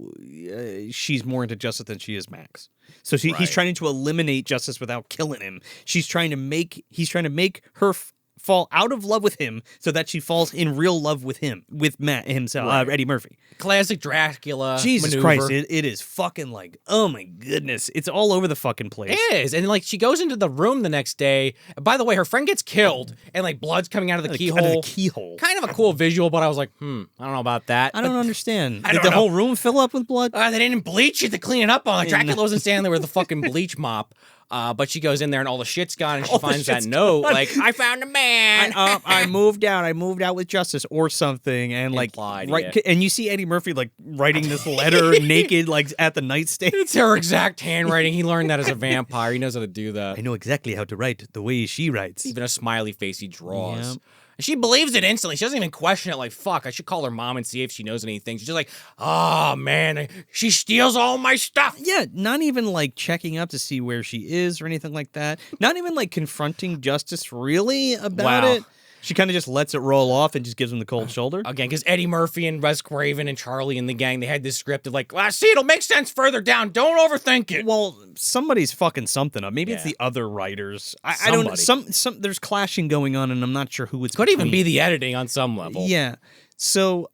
she's more into Justice than she is Max. So he's trying to eliminate Justice without killing him. He's trying to make her fall out of love with him so that she falls in real love with him, with Matt himself, Eddie Murphy. Classic Dracula Jesus maneuver. Christ, it is fucking like, oh my goodness. It's all over the fucking place. It is. And like she goes into the room the next day. By the way, her friend gets killed and like blood's coming out of the keyhole. Kind of a cool visual, but I was like, I don't know about that. I don't understand. Did the whole room fill up with blood? They didn't bleach it to clean it up on. Dracula wasn't standing there with a fucking bleach mop. But she goes in there and all the shit's gone and she finds that note. Like, I found a man. I moved out. I moved out with Justice or something. And like, and you see Eddie Murphy like writing this letter naked, like at the nightstand. It's her exact handwriting. He learned that as a vampire. He knows how to do that. I know exactly how to write the way she writes. Even a smiley face he draws. Yeah. She believes it instantly. She doesn't even question it like, fuck, I should call her mom and see if she knows anything. She's just like, oh, man, she steals all my stuff. Yeah, not even like checking up to see where she is or anything like that. Not even like confronting Justice really about it. She kind of just lets it roll off and just gives him the cold shoulder. Again, because Eddie Murphy and Wes Craven and Charlie and the gang, they had this script of like, see, it'll make sense further down. Don't overthink it. Well, somebody's fucking something up. Maybe it's the other writers. I don't know. There's clashing going on, and I'm not sure who it's Could even be the editing on some level. Yeah. So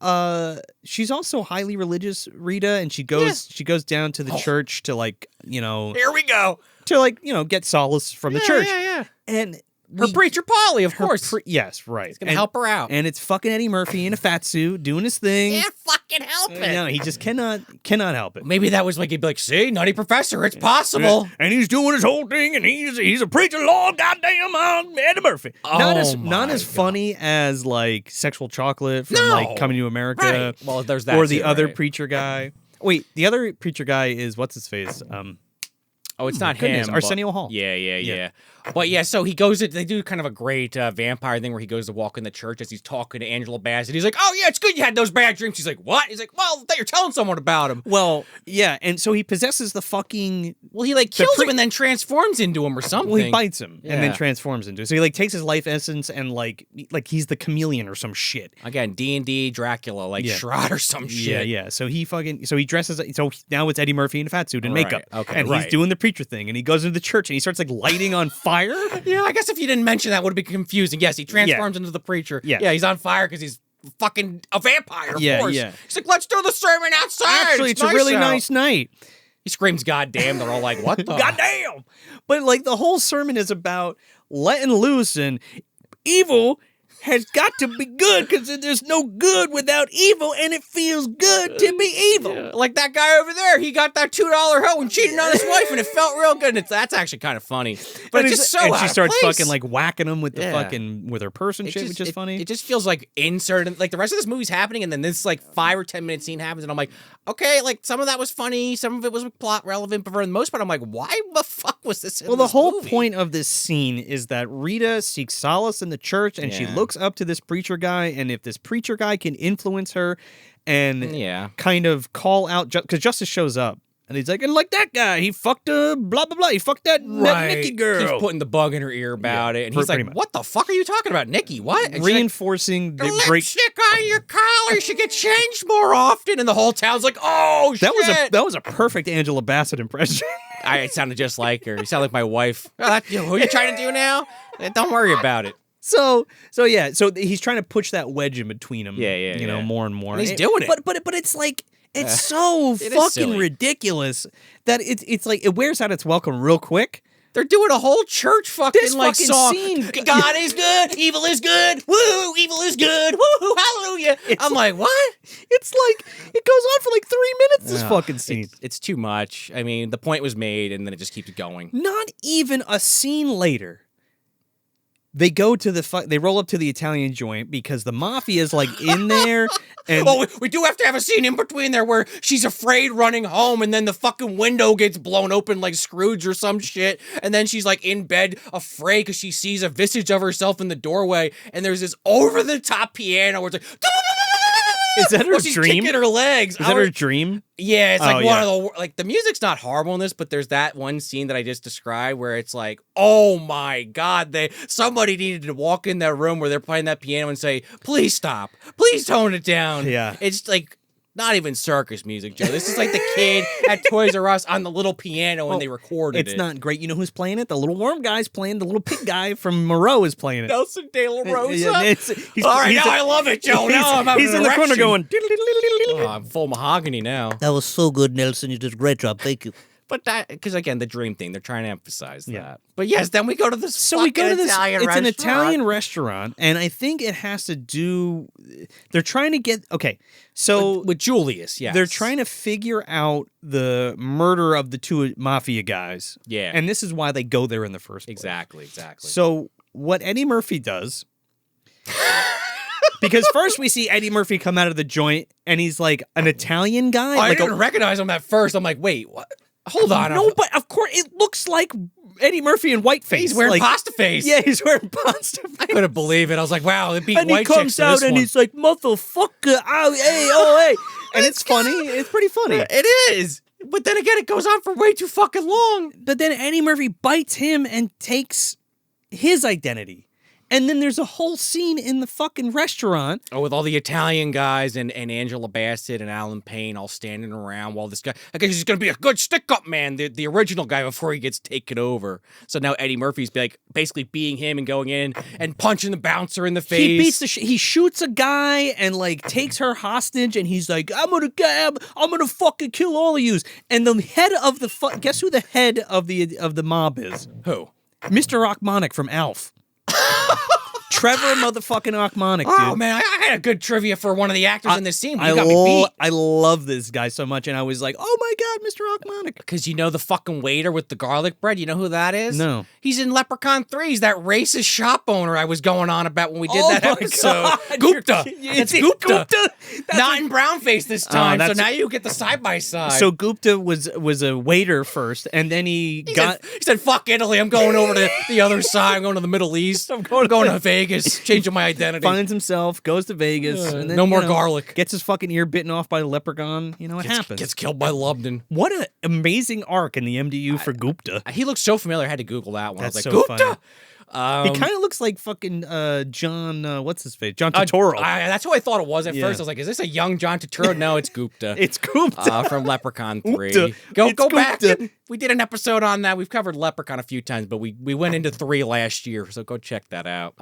she's also highly religious, Rita, and she goes down to the church to like, here we go. To like, get solace from the church. Yeah. And her preacher Polly, of course. Yes, right. He's gonna help her out. And it's fucking Eddie Murphy in a fat suit doing his thing. Can't fucking help it. No, he just cannot help it. Maybe that was like he'd be like, see, Nutty Professor, it's possible. And he's doing his whole thing, and he's a preacher, Lord goddamn Eddie Murphy. Not as funny as like Sexual Chocolate from like Coming to America. Right. Well, there's that. Or the other preacher guy. Wait, the other preacher guy is what's his face? Oh, it's not him. Arsenio Hall. Yeah. But yeah, so he goes, they do kind of a great vampire thing where he goes to walk in the church as he's talking to Angela Bassett. He's like, oh yeah, it's good you had those bad dreams. She's like, what? He's like, well, that you're telling someone about him. Well, yeah, and so he possesses the fucking... Well, he like kills him and then transforms into him or something. Well, he bites him and then transforms into him. So he like takes his life essence and like he's the chameleon or some shit. Again, D&D Dracula, like Schrott or some shit. Yeah. So he dresses... So now it's Eddie Murphy in a fat suit and makeup. Okay, and he's doing the preacher thing and he goes into the church and he starts like lighting on fire. Yeah, I guess if you didn't mention that, would be confusing. Yes, he transforms into the preacher. Yeah, he's on fire because he's fucking a vampire, of course. Yeah. He's like, let's do the sermon outside. Actually, it's a really nice night. He screams, goddamn. They're all like, what the? Goddamn. But like the whole sermon is about letting loose and evil has got to be good because there's no good without evil, and it feels good to be evil. Yeah. Like that guy over there, he got that $2 hoe and cheated on his wife, and it felt real good. And that's actually kind of funny, but it's just so and out she of starts place. fucking like whacking him with the fucking with her purse and shit, which is funny. It just feels like insert, like the rest of this movie's happening, and then this like 5 or 10 minute scene happens, and I'm like, okay, like some of that was funny, some of it was plot relevant, but for the most part, I'm like, why the fuck was this? Well, the whole point of this scene is that Rita seeks solace in the church, and she looks up to this preacher guy, and if this preacher guy can influence her and kind of call out, because Justice shows up. And he's like, and like that guy, he fucked blah, blah, blah. He fucked that Nikki girl. He's putting the bug in her ear about it. And he's like, what the fuck are you talking about, Nikki? What? And reinforcing the lipstick on your collar should get changed more often. And the whole town's like, oh, shit. That was a perfect Angela Bassett impression. It sounded just like her. You sound like my wife. Who are you trying to do now? Don't worry about it. So he's trying to push that wedge in between them. You know, more and more. And he's doing it. But it's like, it's so fucking ridiculous that it's like it wears out its welcome real quick. They're doing a whole church fucking like song. Scene. God is good, evil is good, woo, evil is good, woo, hallelujah. I'm like, what? It's like it goes on for like 3 minutes. This fucking scene. It's too much. I mean, the point was made, and then it just keeps going. Not even a scene later. They go to they roll up to the Italian joint because the mafia is like in there. And well, we do have to have a scene in between there where she's afraid running home, and then the fucking window gets blown open like Scrooge or some shit, and then she's like in bed afraid because she sees a visage of herself in the doorway, and there's this over-the-top piano where it's like... Is that her she's dream? Kicking her legs. Is that her dream? Yeah, it's like one of the like the music's not horrible in this, but there's that one scene that I just described where it's like, oh my god, somebody needed to walk in that room where they're playing that piano and say, please stop, please tone it down. Yeah, it's like not even circus music, Joe. This is like the kid at Toys R Us on the little piano when they recorded it. It's not great. You know who's playing it? The little worm guy's playing. The little pig guy from Moreau is playing it. Nelson De La Rosa. All right, now I love it, Joe. Now he's in the corner going. Oh, I'm full mahogany now. That was so good, Nelson. You did a great job. Thank you. But that, because again, the dream thing, they're trying to emphasize that. But yes, then we go to this. So we go to this. Italian it's restaurant. an Italian restaurant, and I think it has to do. They're trying to get So with Julius, yes, they're trying to figure out the murder of the two mafia guys. Yeah, and this is why they go there in the first place. Exactly. So what Eddie Murphy does. Because first we see Eddie Murphy come out of the joint, and he's like an Italian guy. I didn't recognize him at first. I'm like, wait, what? Hold on. No, but of course it looks like Eddie Murphy in whiteface. He's wearing pasta face. Yeah, he's wearing pasta face. I couldn't believe it. I was like, wow, it beat and white he comes out and he's like, motherfucker, hey. And it's funny. It's pretty funny. It is. But then again, it goes on for way too fucking long. But then Eddie Murphy bites him and takes his identity. And then there's a whole scene in the fucking restaurant. Oh, with all the Italian guys and Angela Bassett and Allen Payne all standing around while this guy, I guess he's going to be a good stick-up man, the original guy before he gets taken over. So now Eddie Murphy's like basically being him and going in and punching the bouncer in the face. He beats he shoots a guy and like takes her hostage, and he's like, I'm gonna fucking kill all of yous. And the head of guess who the head of the mob is? Who? Mr. Ochmonic from Alf. Trevor motherfucking Ochmonic, dude. Oh, man, I had a good trivia for one of the actors in this scene, but you got me beat. I love this guy so much, and I was like, oh my god, Mr. Ochmonic. Because you know the fucking waiter with the garlic bread? You know who that is? No. He's in Leprechaun 3. He's that racist shop owner I was going on about when we did that episode. God. Gupta. It's Gupta. That's Not in brownface this time, so now you get the side-by-side. So Gupta was a waiter first, and then he said, fuck Italy, I'm going over to the other side. I'm going to the Middle East. I'm going to Vegas, changing my identity. Finds himself, goes to Vegas, and then, no more garlic. Gets his fucking ear bitten off by the leprechaun. You know, it happens. Gets killed by Lubden. What an amazing arc in the MDU for Gupta. He looks so familiar, I had to Google that one. That's I was like, so Gupta! Funny. He kind of looks like fucking John, what's his face? John Turturro. That's who I thought it was at first. I was like, is this a young John Turturro? No, it's Gupta. It's Gupta. From Leprechaun 3. Go back. We did an episode on that. We've covered Leprechaun a few times, but we went into 3 last year, so go check that out.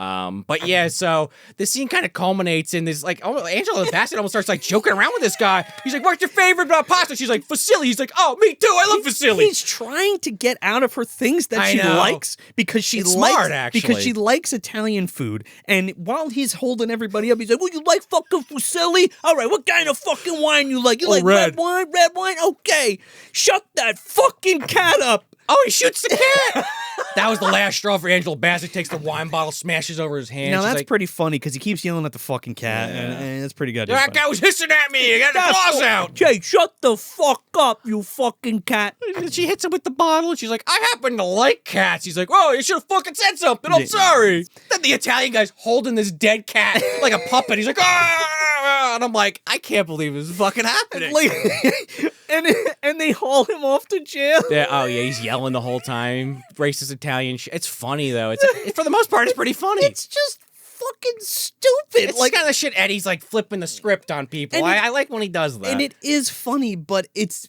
But yeah, so the scene kind of culminates in this, like, Angela Bassett almost starts like joking around with this guy. He's like, what's your favorite pasta? She's like, fusilli. He's like, oh, me too. I love fusilli. He's trying to get out of her things that she likes because she it's likes smart, actually. Because she likes Italian food, and while he's holding everybody up, he's like, "Well, you like fucking fusilli? All right, what kind of fucking wine you like? You like red wine? Red wine? Okay, shut that fucking cat up." Oh, he shoots the cat. That was the last straw for Angela Bassett. Takes the wine bottle, smashes over his hand. Now She's that's like, pretty funny because he keeps yelling at the fucking cat, and it's pretty good. that guy was hissing at me. I got the claws out. Jay, shut the fuck up, you fucking cat. She hits him with the bottle, and she's like, I happen to like cats. He's like, oh, you should have fucking said something. I'm sorry. Then the Italian guy's holding this dead cat like a puppet. He's like, ah! And I'm like, I can't believe this is fucking happening. Like, and they haul him off to jail. Yeah, oh yeah, he's yelling the whole time. Racist Italian shit. It's funny though. It's for the most part, it's pretty funny. It's just fucking stupid. It's like kind of shit. Eddie's like flipping the script on people. I like when he does that. And it is funny, but it's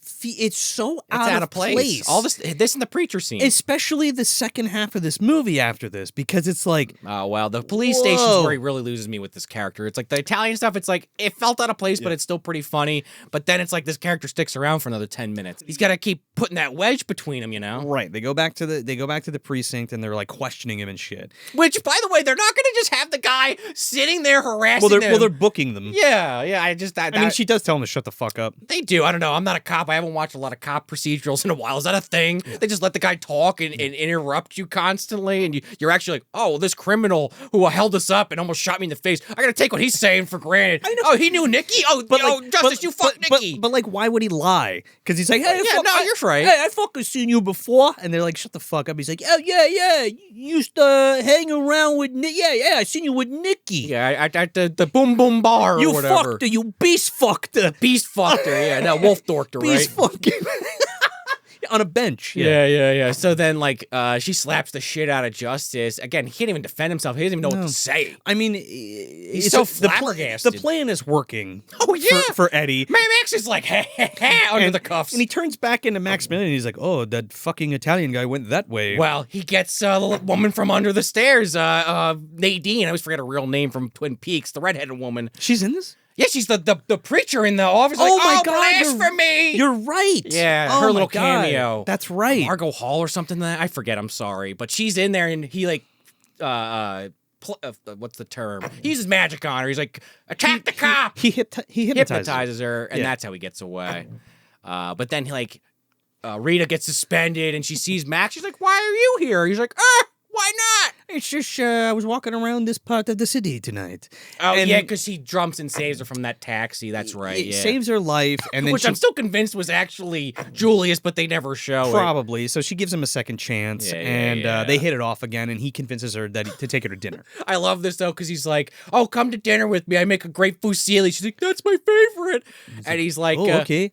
so out of place. All this in the preacher scene, especially the second half of this movie after this, because it's like, oh well, the police station's where he really loses me with this character. It's like the Italian stuff. It's like it felt out of place, but it's still pretty funny. But then it's like this character sticks around for another 10 minutes. He's got to keep putting that wedge between them, you know? Right. They go back to the precinct and they're like questioning him and shit. Which, by the way, they're not going to just have the guy sitting there harassing them. Well, they're booking them. Yeah. I mean, she does tell him to shut the fuck up. They do. I don't know. I'm not a cop. I haven't watched a lot of cop procedurals in a while. Is that a thing? Yeah. They just let the guy talk and interrupt you constantly, and you're actually like, oh, well, this criminal who held us up and almost shot me in the face, I gotta take what he's saying for granted. Oh, he knew Nikki? Oh, Justice, you fucked Nikki. But like, why would he lie? Because he's like, hey, you're right. Hey, I fucking seen you before. And they're like, shut the fuck up. He's like, oh, yeah, you used to hang around with Nikki. Yeah, I seen you with Nikki. Yeah, at the Boom Boom Bar or whatever. You fucked her. You beast fucked her. Beast fucked her, yeah. No, Wolf dorked her, right? Beast fucked her. On a bench. Yeah. So then, like, she slaps the shit out of Justice. Again, he can't even defend himself. He doesn't even know what to say. I mean, he's so flabbergasted. The plan is working. Oh, yeah. For Eddie. Max is like, under the cuffs. And he turns back into Maximillian and he's like, oh, that fucking Italian guy went that way. Well, he gets the woman from under the stairs, Nadine. I always forget her real name from Twin Peaks, the redheaded woman. She's in this? Yeah, she's the preacher in the office. Oh, like, my God. Blasphemy! You're right. Yeah, her little cameo. That's right. Margot Hall or something. I forget. I'm sorry. But she's in there and he like, what's the term? He uses magic on her. He's like, attack the cop. He hypnotizes her. And that's how he gets away. But then Rita gets suspended and she sees Max. She's like, why are you here? He's like, why not? It's just I was walking around this part of the city tonight. Oh, yeah, because he jumps and saves her from that taxi. That's right. It saves her life. And then Which I'm still convinced was actually Julius, but they never show Probably. it. So she gives him a second chance, and they hit it off again, and he convinces her to take her to dinner. I love this, though, because he's like, oh, come to dinner with me. I make a great fusilli. She's like, that's my favorite. And he's like, oh, okay.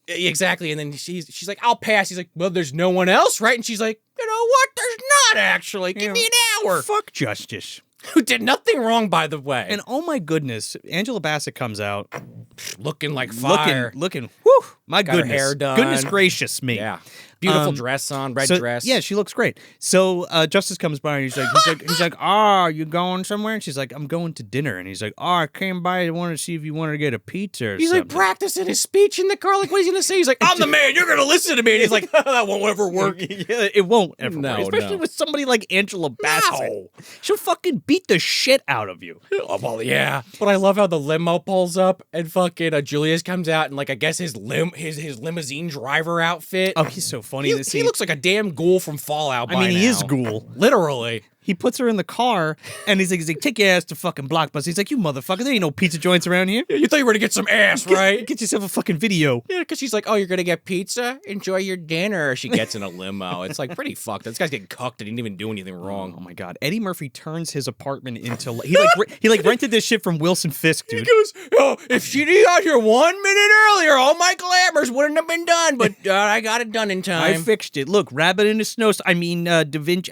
Exactly. And then she's like, I'll pass. He's like, well, there's no one else, right? And she's like, you know what? There's not actually. Give me an hour. Fuck Justice. Who did nothing wrong, by the way. And oh my goodness, Angela Bassett comes out. Looking like fire. Looking, whew, my Got goodness. her hair done. Goodness gracious me. Yeah. Beautiful dress on, red dress. Yeah, she looks great. So Justice comes by and he's like, you going somewhere? And she's like, I'm going to dinner. And he's like, I came by and wanted to see if you wanted to get a pizza or He's something. like practicing his speech in the car. Like, what is he gonna say? He's like, I'm the man. You're gonna listen to me. And he's like, that won't ever work. Yeah, it won't ever work. Especially with somebody like Angela Bassett. No. She'll fucking beat the shit out of you. Oh, well, yeah. But I love how the limo pulls up and fucking Julius comes out and like I guess his limousine driver outfit. Oh, he's so funny. He looks like a damn ghoul from Fallout. He is Ghoul. Literally. He puts her in the car, and he's like, take your ass to fucking Blockbuster. He's like, you motherfucker, there ain't no pizza joints around here. Yeah, you thought you were gonna get some ass, right? Get yourself a fucking video. Yeah, because she's like, oh, you're gonna get pizza? Enjoy your dinner. She gets in a limo. It's like pretty fucked. This guy's getting cucked and he didn't even do anything wrong. Oh my God. Eddie Murphy turns his apartment into... He rented this shit from Wilson Fisk, dude. He goes, oh, if she'd got here 1 minute earlier, all my glamours wouldn't have been done, but I got it done in time. I fixed it. Look, Rabbit in the Snow... Da Vinci...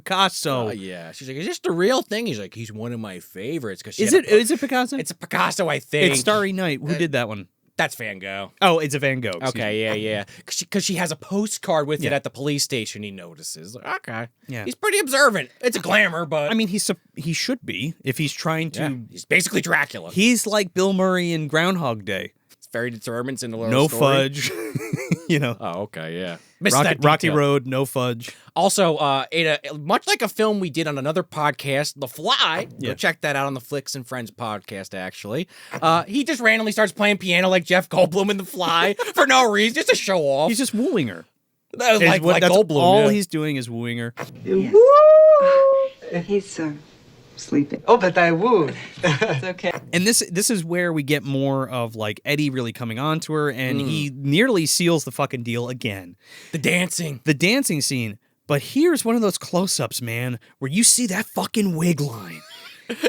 Picasso. Yeah, she's like, is this the real thing? He's like, he's one of my favorites. Is it Picasso? It's a Picasso, I think. It's Starry Night. Who did that one? That's Van Gogh. Oh, it's a Van Gogh. Okay, yeah. Because she has a postcard with it at the police station. He notices. Like, okay, yeah. He's pretty observant. It's a glamour, but I mean, he should be if he's trying to. Yeah, he's basically Dracula. He's like Bill Murray in Groundhog Day. very determined Cinderella No story. fudge. You know. Oh, okay, yeah. Rocky Road, no fudge. Also, much like a film we did on another podcast, The Fly, go check that out on the Flicks and Friends podcast, actually. He just randomly starts playing piano like Jeff Goldblum in The Fly for no reason, just to show off. He's just wooing her. Like Goldblum. All he's doing is wooing her. Yes. He's sleeping. Oh, but I would. It's okay. And this is where we get more of like Eddie really coming on to her, and he nearly seals the fucking deal again. The dancing scene. But here's one of those close-ups, man, where you see that fucking wig line.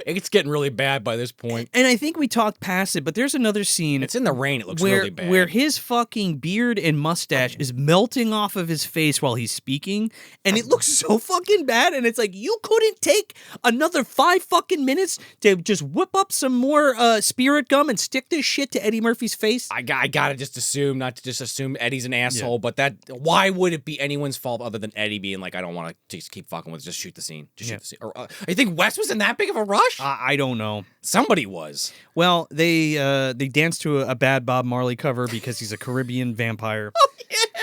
It's getting really bad by this point. And I think we talked past it, but there's another scene. It's in the rain. It looks really bad. Where his fucking beard and mustache is melting off of his face while he's speaking, and it looks so fucking bad. And it's like, you couldn't take another 5 fucking minutes to just whip up some more spirit gum and stick this shit to Eddie Murphy's face? I gotta just assume, not to just assume Eddie's an asshole, but why would it be anyone's fault other than Eddie being like, I don't want to just keep fucking with it, just shoot the scene. Just shoot the scene. Or, I think Wes was in that big of a rush? I don't know. Somebody was. Well, they danced to a bad Bob Marley cover because he's a Caribbean vampire. Oh,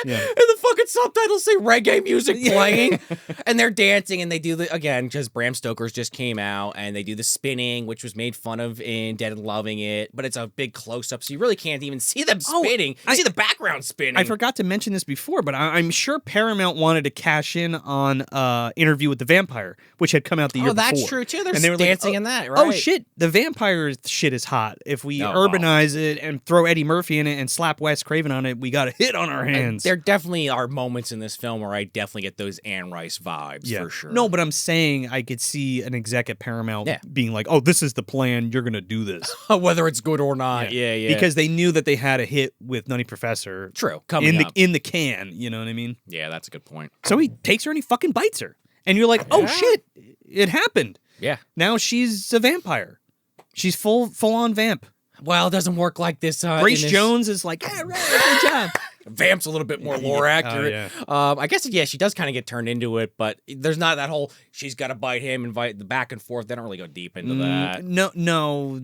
yeah. And the fucking subtitles say reggae music playing. And they're dancing, and they do again, because Bram Stoker's just came out, and they do the spinning, which was made fun of in Dead and Loving It, but it's a big close-up, so you really can't even see them spinning. You see the background spinning. I forgot to mention this before, but I'm sure Paramount wanted to cash in on Interview with the Vampire, which had come out the year before. Oh, that's true, too. They were dancing like, in that, right? Oh, shit. The vampire shit is hot. If we urbanize it and throw Eddie Murphy in it and slap Wes Craven on it, we got a hit on our hands. There definitely are moments in this film where I definitely get those Anne Rice vibes, for sure. No, but I'm saying I could see an exec at Paramount being like, oh, this is the plan. You're going to do this. Whether it's good or not. Yeah. Because they knew that they had a hit with Nutty Professor. True. In the can. You know what I mean? Yeah, that's a good point. So he takes her and he fucking bites her. And you're like, oh, shit. It happened. Yeah. Now she's a vampire. She's full on vamp. Well, it doesn't work like this. Grace Jones is like, yeah, right, good job. Vamp's a little bit more lore accurate. I guess, she does kind of get turned into it, but there's not that whole she's got to bite him and fight the back and forth. They don't really go deep into that. No,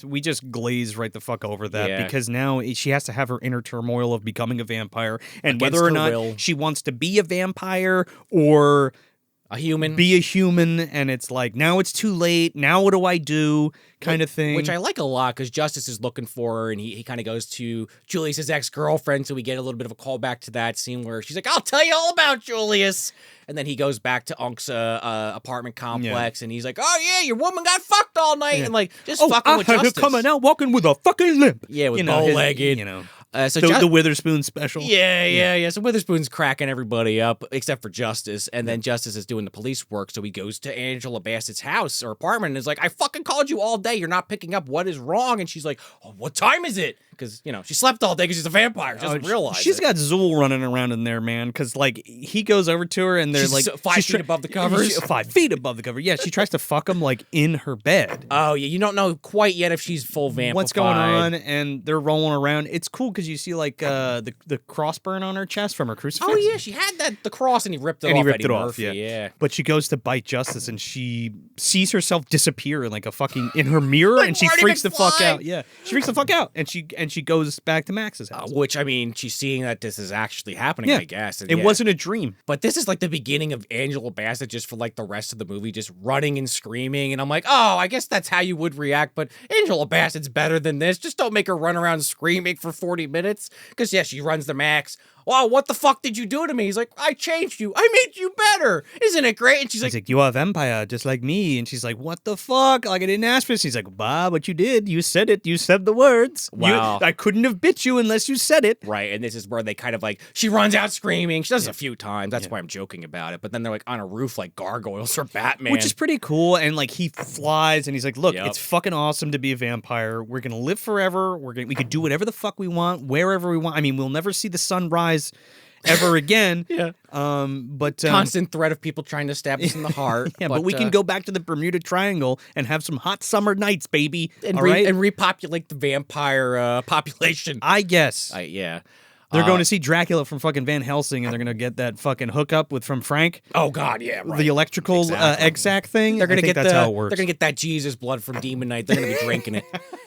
we just glaze right the fuck over that because now she has to have her inner turmoil of becoming a vampire and whether or not she wants to be a vampire or be a human, and it's like, now it's too late, now what do I do, kind of thing. Which I like a lot, because Justice is looking for her, and he kind of goes to Julius's ex-girlfriend, so we get a little bit of a callback to that scene where she's like, I'll tell you all about Julius. And then he goes back to Unk's apartment complex, and he's like, oh, yeah, your woman got fucked all night, and like, just fucking with Justice. Coming out walking with a fucking limp. Yeah, with bow-legged. So the Witherspoon special. Yeah. So Witherspoon's cracking everybody up except for Justice, and then Justice is doing the police work, so he goes to Angela Bassett's house or apartment and is like, I fucking called you all day. You're not picking up. What is wrong? And she's like, oh, what time is it? Because, she slept all day because she's a vampire. She doesn't realize She's got Zool running around in there, man, because, like, he goes over to her and they're she's like... 5 feet above the covers? 5 feet above the cover. Yeah, she tries to fuck him, like, in her bed. Oh, yeah, you don't know quite yet if she's full vampified. What's going on, and they're rolling around. It's cool because you see, like, the cross burn on her chest from her crucifix. Oh, yeah, she had the cross and he ripped it off. Yeah. But she goes to bite Justice and she sees herself disappear in, like, a fucking... in her mirror, and she freaks the fuck out. Yeah, she freaks the fuck out, and she goes back to Max's house. Which, I mean, she's seeing that this is actually happening, I guess. And it wasn't a dream. But this is like the beginning of Angela Bassett just for like the rest of the movie, just running and screaming. And I'm like, oh, I guess that's how you would react. But Angela Bassett's better than this. Just don't make her run around screaming for 40 minutes. Because, she runs to Max. Wow, what the fuck did you do to me? He's like, I changed you. I made you better. Isn't it great? And she's like, you are a vampire just like me. And she's like, what the fuck? Like, I didn't ask for this. He's like, Bob, what you did. You said it. You said the words. Wow. I couldn't have bit you unless you said it. Right. And this is where they kind of like, she runs out screaming. She does it a few times. That's why I'm joking about it. But then they're like on a roof like gargoyles or Batman. Which is pretty cool. And like he flies and he's like, look, it's fucking awesome to be a vampire. We're going to live forever. We could do whatever the fuck we want, wherever we want. I mean, we'll never see the sun rise ever again. But constant threat of people trying to stab us in the heart. But we can go back to the Bermuda Triangle and have some hot summer nights, baby. And repopulate the vampire population. I guess. They're going to see Dracula from fucking Van Helsing, and they're going to get that fucking hookup from Frank. Oh God, yeah, right. The electrical egg sack thing. They're going to get that's how it works. They're going to get that Jesus blood from Demon Knight. They're going to be drinking it.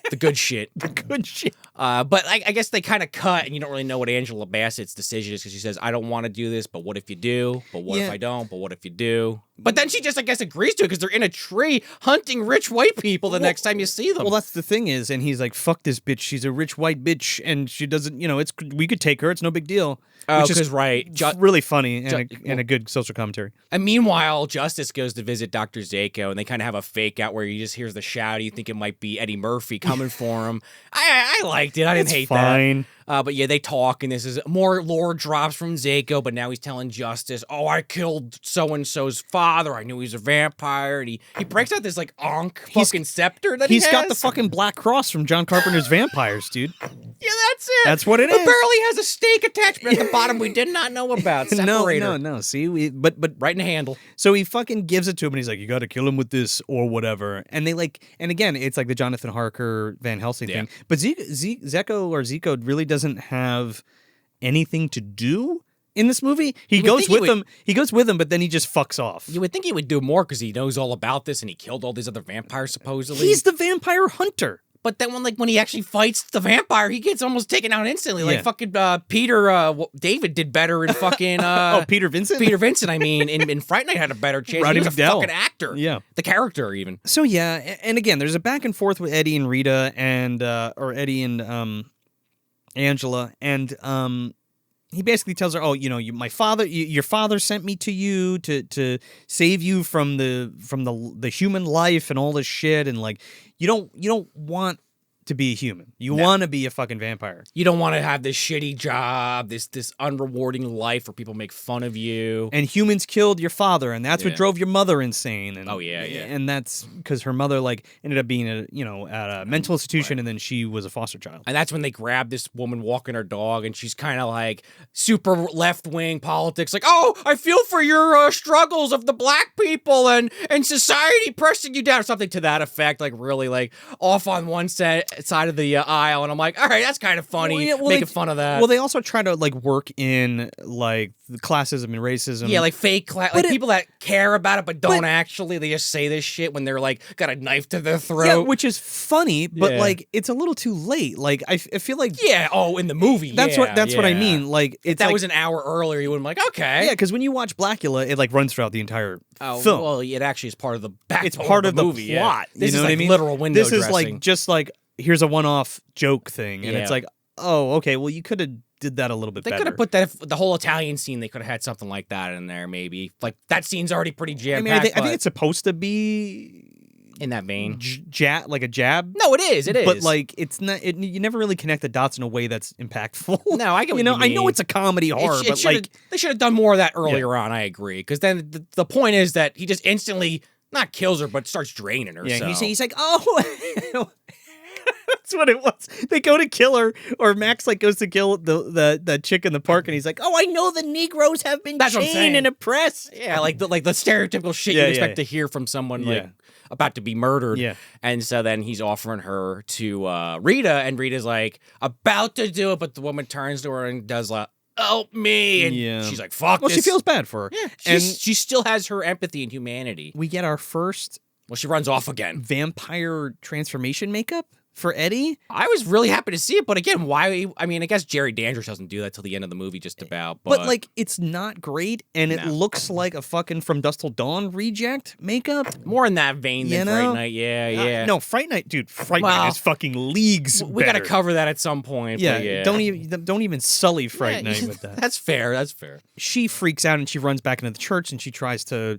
The good shit. The good shit. But I guess they kind of cut, and you don't really know what Angela Bassett's decision is because she says, I don't want to do this, but what if you do? But what if I don't? But what if you do? But then she just, I guess, agrees to it because they're in a tree hunting rich white people the next time you see them. Well, that's the thing is, and he's like, fuck this bitch. She's a rich white bitch, and she doesn't, we could take her. It's no big deal. Oh, which is because, right. really funny and a good social commentary. And meanwhile, Justice goes to visit Dr. Zako, and they kind of have a fake out where he just hears the shout. You think it might be Eddie Murphy coming for him. I liked it. I didn't hate fine. that. But yeah, they talk, and this is more lore drops from Zako, but now he's telling Justice, oh, I killed so-and-so's father. I knew he was a vampire. And he breaks out this, like, fucking scepter that he's got the fucking Black Cross from John Carpenter's Vampires, dude. Yeah, that's it. That's what it is. It barely has a stake attachment at the bottom we did not know about. Separator. No. See, but right in the handle. So he fucking gives it to him, and he's like, you got to kill him with this or whatever. And they and again, it's like the Jonathan Harker Van Helsing thing. But Zeko really doesn't have anything to do in this movie. He goes with them, but then he just fucks off. You would think he would do more because he knows all about this and he killed all these other vampires supposedly. He's the vampire hunter. But then when he actually fights the vampire, he gets almost taken out instantly. Like fucking David did better in fucking Peter Vincent? Peter Vincent, I mean, in Fright Night had a better chance. Roddy he was McDowell. A fucking actor. Yeah. The character even. So yeah, and again, there's a back and forth with Eddie and Rita or Eddie and Angela, and he basically tells her, "Oh, my father, your father sent me to you to save you from the human life and all this shit, and like you don't want to be a human. You want to be a fucking vampire. You don't want to have this shitty job, this unrewarding life where people make fun of you. And humans killed your father, and that's what drove your mother insane. And, and that's because her mother ended up being at a mental institution, and then she was a foster child. And that's when they grab this woman walking her dog, and she's kind of like super left wing politics, like, oh, I feel for your struggles of the black people and society pressing you down, or something to that effect, like really like off on one side of the aisle, and I'm like, all right, that's kind of funny, making fun of that. Well, they also try to work in the classism and racism. Yeah, like fake people that care about it but don't actually. They just say this shit when they're like got a knife to their throat. Yeah, which is funny, but it's a little too late. Like I feel like in the movie. That's what I mean. Like if that was an hour earlier, you would have been like, okay. Yeah, because when you watch Blacula, it runs throughout the entire film. Well, it actually is part of the backbone. It's part of the movie, plot. This you know is what I mean? Literal window This is dressing. just here's a one-off joke thing, and it's like, oh, okay, well, you could have did that a little bit better. They could have put that, the whole Italian scene, they could have had something like that in there, maybe. Like, that scene's already pretty jam-packed. I think it's supposed to be in that vein. Like a jab? No, it is. But, it's not, you never really connect the dots in a way that's impactful. No, I get what you mean. I know it's a comedy horror, but they should have done more of that earlier on, I agree. Because then the point is that he just instantly, not kills her, but starts draining her. Yeah, he's like, oh... That's what it was. They go to kill her, or Max goes to kill the chick in the park, and he's like, "Oh, I know the Negroes have been chained and oppressed." Yeah, like the stereotypical shit you'd expect to hear from someone about to be murdered. Yeah, and so then he's offering her to Rita, and Rita's like about to do it, but the woman turns to her and does help me, and she's like, "Fuck." Well, this. she feels bad for her, and she still has her empathy and humanity. We get our first. Well, she runs off again. Vampire transformation makeup for Eddie. I was really happy to see it, but again, why? I mean, I guess Jerry Dandridge doesn't do that till the end of the movie, just about. But it's not great, and it looks like a fucking From Dusk Till Dawn reject makeup. More in that vein than Fright Night. Yeah. No, Fright Night, dude. Fright Night is fucking leagues. We got to cover that at some point. Yeah, don't even sully Fright Night with that. That's fair. She freaks out and she runs back into the church and she tries to,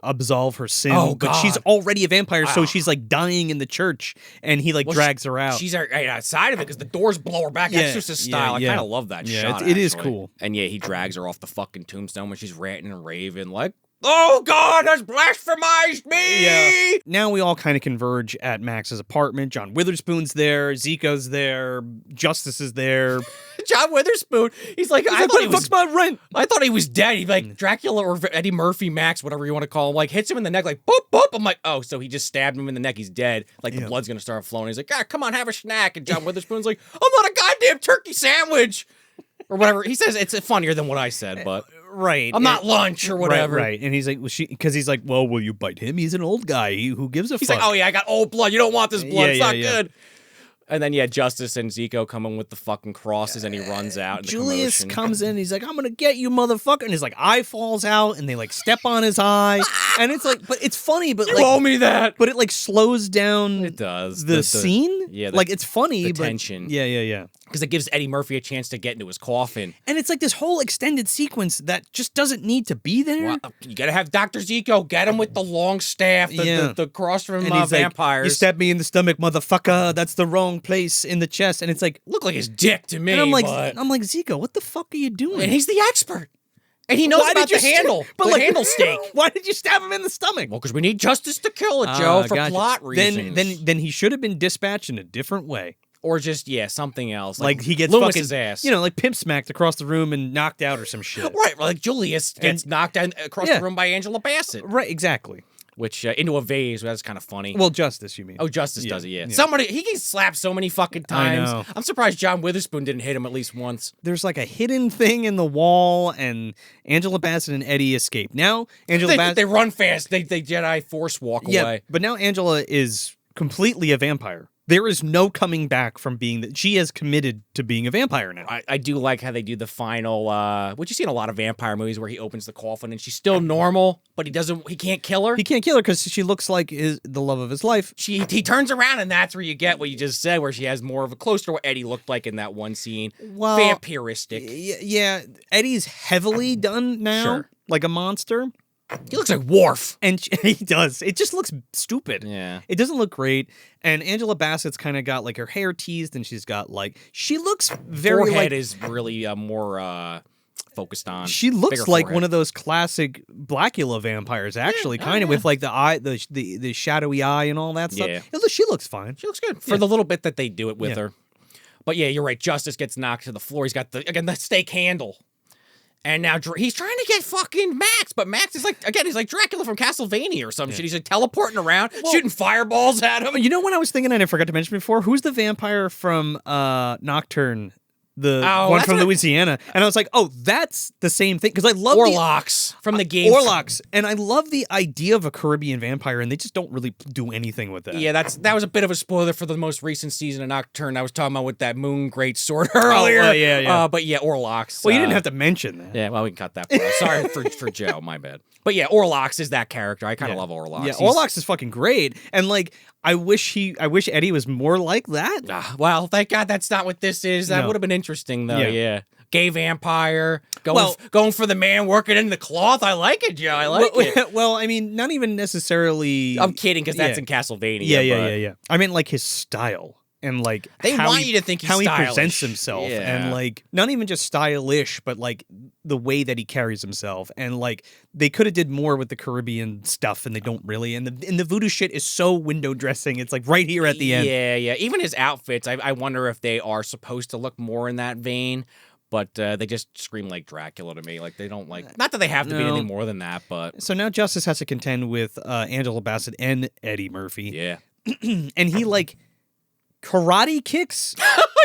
absolve her sin. Oh, but she's already a vampire, so she's dying in the church, and he drags her out. She's outside of it because the doors blow her back, Exorcist style. I kind of love that shot. It is cool. And he drags her off the fucking tombstone when she's ranting and raving like, "Oh, God has blasphemized me!" Yeah. Now we all kind of converge at Max's apartment. John Witherspoon's there. Zico's there. Justice is there. John Witherspoon, he's like, I thought he was my rent. I thought he was dead. He's like Dracula or Eddie Murphy, Max, whatever you want to call him, hits him in the neck, boop, boop. I'm like, oh, so he just stabbed him in the neck. He's dead. The blood's going to start flowing. He's like, come on, have a snack. And John Witherspoon's like, I'm not a goddamn turkey sandwich. Or whatever. He says it's funnier than what I said, but... Right. I'm not lunch or whatever. Right. And he's like, because he's like, well, will you bite him? He's an old guy. Who gives a He's fuck? like, oh yeah, I got old blood. You don't want this blood. Yeah, It's yeah, not yeah. good. And then Justice and Zico come in with the fucking crosses, and he runs out. In the Julius commotion. comes in, he's like, I'm gonna get you, motherfucker. And his like eye falls out, and they like step on his eye. And it's like, but it's funny, but You like, owe me that. but it like slows down It does. the scene. Yeah, like it's funny, the but tension. Yeah. Because it gives Eddie Murphy a chance to get into his coffin. And it's like this whole extended sequence that just doesn't need to be there. Well, you gotta have Dr. Zico get him with the long staff, the cross from And he's vampires. like, you stabbed me in the stomach, motherfucker. That's the wrong place in the chest. And it's like, Look like his dick to me. and I'm like, but... Zico, what the fuck are you doing? And he's the expert. And he knows Why about did the you handle. but the like, handle stake. Why did you stab him in the stomach? Well, because we need justice to kill it, Joe, for gotcha. plot reasons. Then he should have been dispatched in a different way. Or just, something else. Like he gets Loomis's fucking ass. like pimp smacked across the room and knocked out or some shit. Right, like Julius gets knocked down across the room by Angela Bassett. Right, exactly. Which, into a vase, that's kind of funny. Well, Justice, you mean? Oh, Justice does it, yeah. Somebody, he gets slapped so many fucking times. I know. I'm surprised John Witherspoon didn't hit him at least once. There's like a hidden thing in the wall, and Angela Bassett and Eddie escape. Now, Angela Bassett... They run fast. They Jedi Force walk away. But now Angela is completely a vampire. There is no coming back from being that. She has committed to being a vampire now. I do like how they do the final, which you see in a lot of vampire movies where he opens the coffin and she's still normal, but he can't kill her. He can't kill her because she looks like the love of his life. He turns around and that's where you get what you just said, where she has more of a close to what Eddie looked like in that one scene. Well, vampiristic. Yeah, Eddie's heavily done now, like a monster. He looks like Worf. And he does. It just looks stupid. Yeah. It doesn't look great. And Angela Bassett's kind of got like her hair teased, and she's got like, she looks very Forehead is really more focused on. She looks like forehead. one of those classic Blacula vampires, actually, kind of with like the eye, the shadowy eye and all that stuff. Yeah. She looks fine. She looks good for the little bit that they do it with her. But yeah, you're right. Justice gets knocked to the floor. He's got the stake handle. And now he's trying to get fucking Max, but Max is he's like Dracula from Castlevania or some shit. He's like teleporting around, shooting fireballs at him. You know what I was thinking, and I forgot to mention before? Who's the vampire from Nocturne? The one from Louisiana. And I was like, oh, that's the same thing. Because I love Orlocks from the game. Orlocks. And I love the idea of a Caribbean vampire, and they just don't really do anything with that. Yeah, that was a bit of a spoiler for the most recent season of Nocturne. I was talking about with that moon great sword earlier. Yeah. But yeah, Orlocks. Well, you didn't have to mention that. Yeah, well, we can cut that part. Sorry for Joe, my bad. But yeah, Orlocks is that character. I kind of love Orlocks. Yeah, Orlocks is fucking great. And like, I wish Eddie was more like that. Well, thank God that's not what this is. That would have been interesting, though. Yeah. Gay vampire, going for the man working in the cloth. I like it, Joe. I like it. Well, I mean, not even necessarily. I'm kidding, because that's in Castlevania. Yeah. I mean, like his style. And like they want you to think he's how stylish. He presents himself, and like not even just stylish, but like the way that he carries himself, and like they could have did more with the Caribbean stuff, and they don't really. And the voodoo shit is so window dressing. It's like right here at the end. Yeah. Even his outfits, I wonder if they are supposed to look more in that vein. But they just scream like Dracula to me. Like they don't like. Not that they have to be anything more than that, but so now Justice has to contend with Angela Bassett and Eddie Murphy. Yeah, and he like karate kicks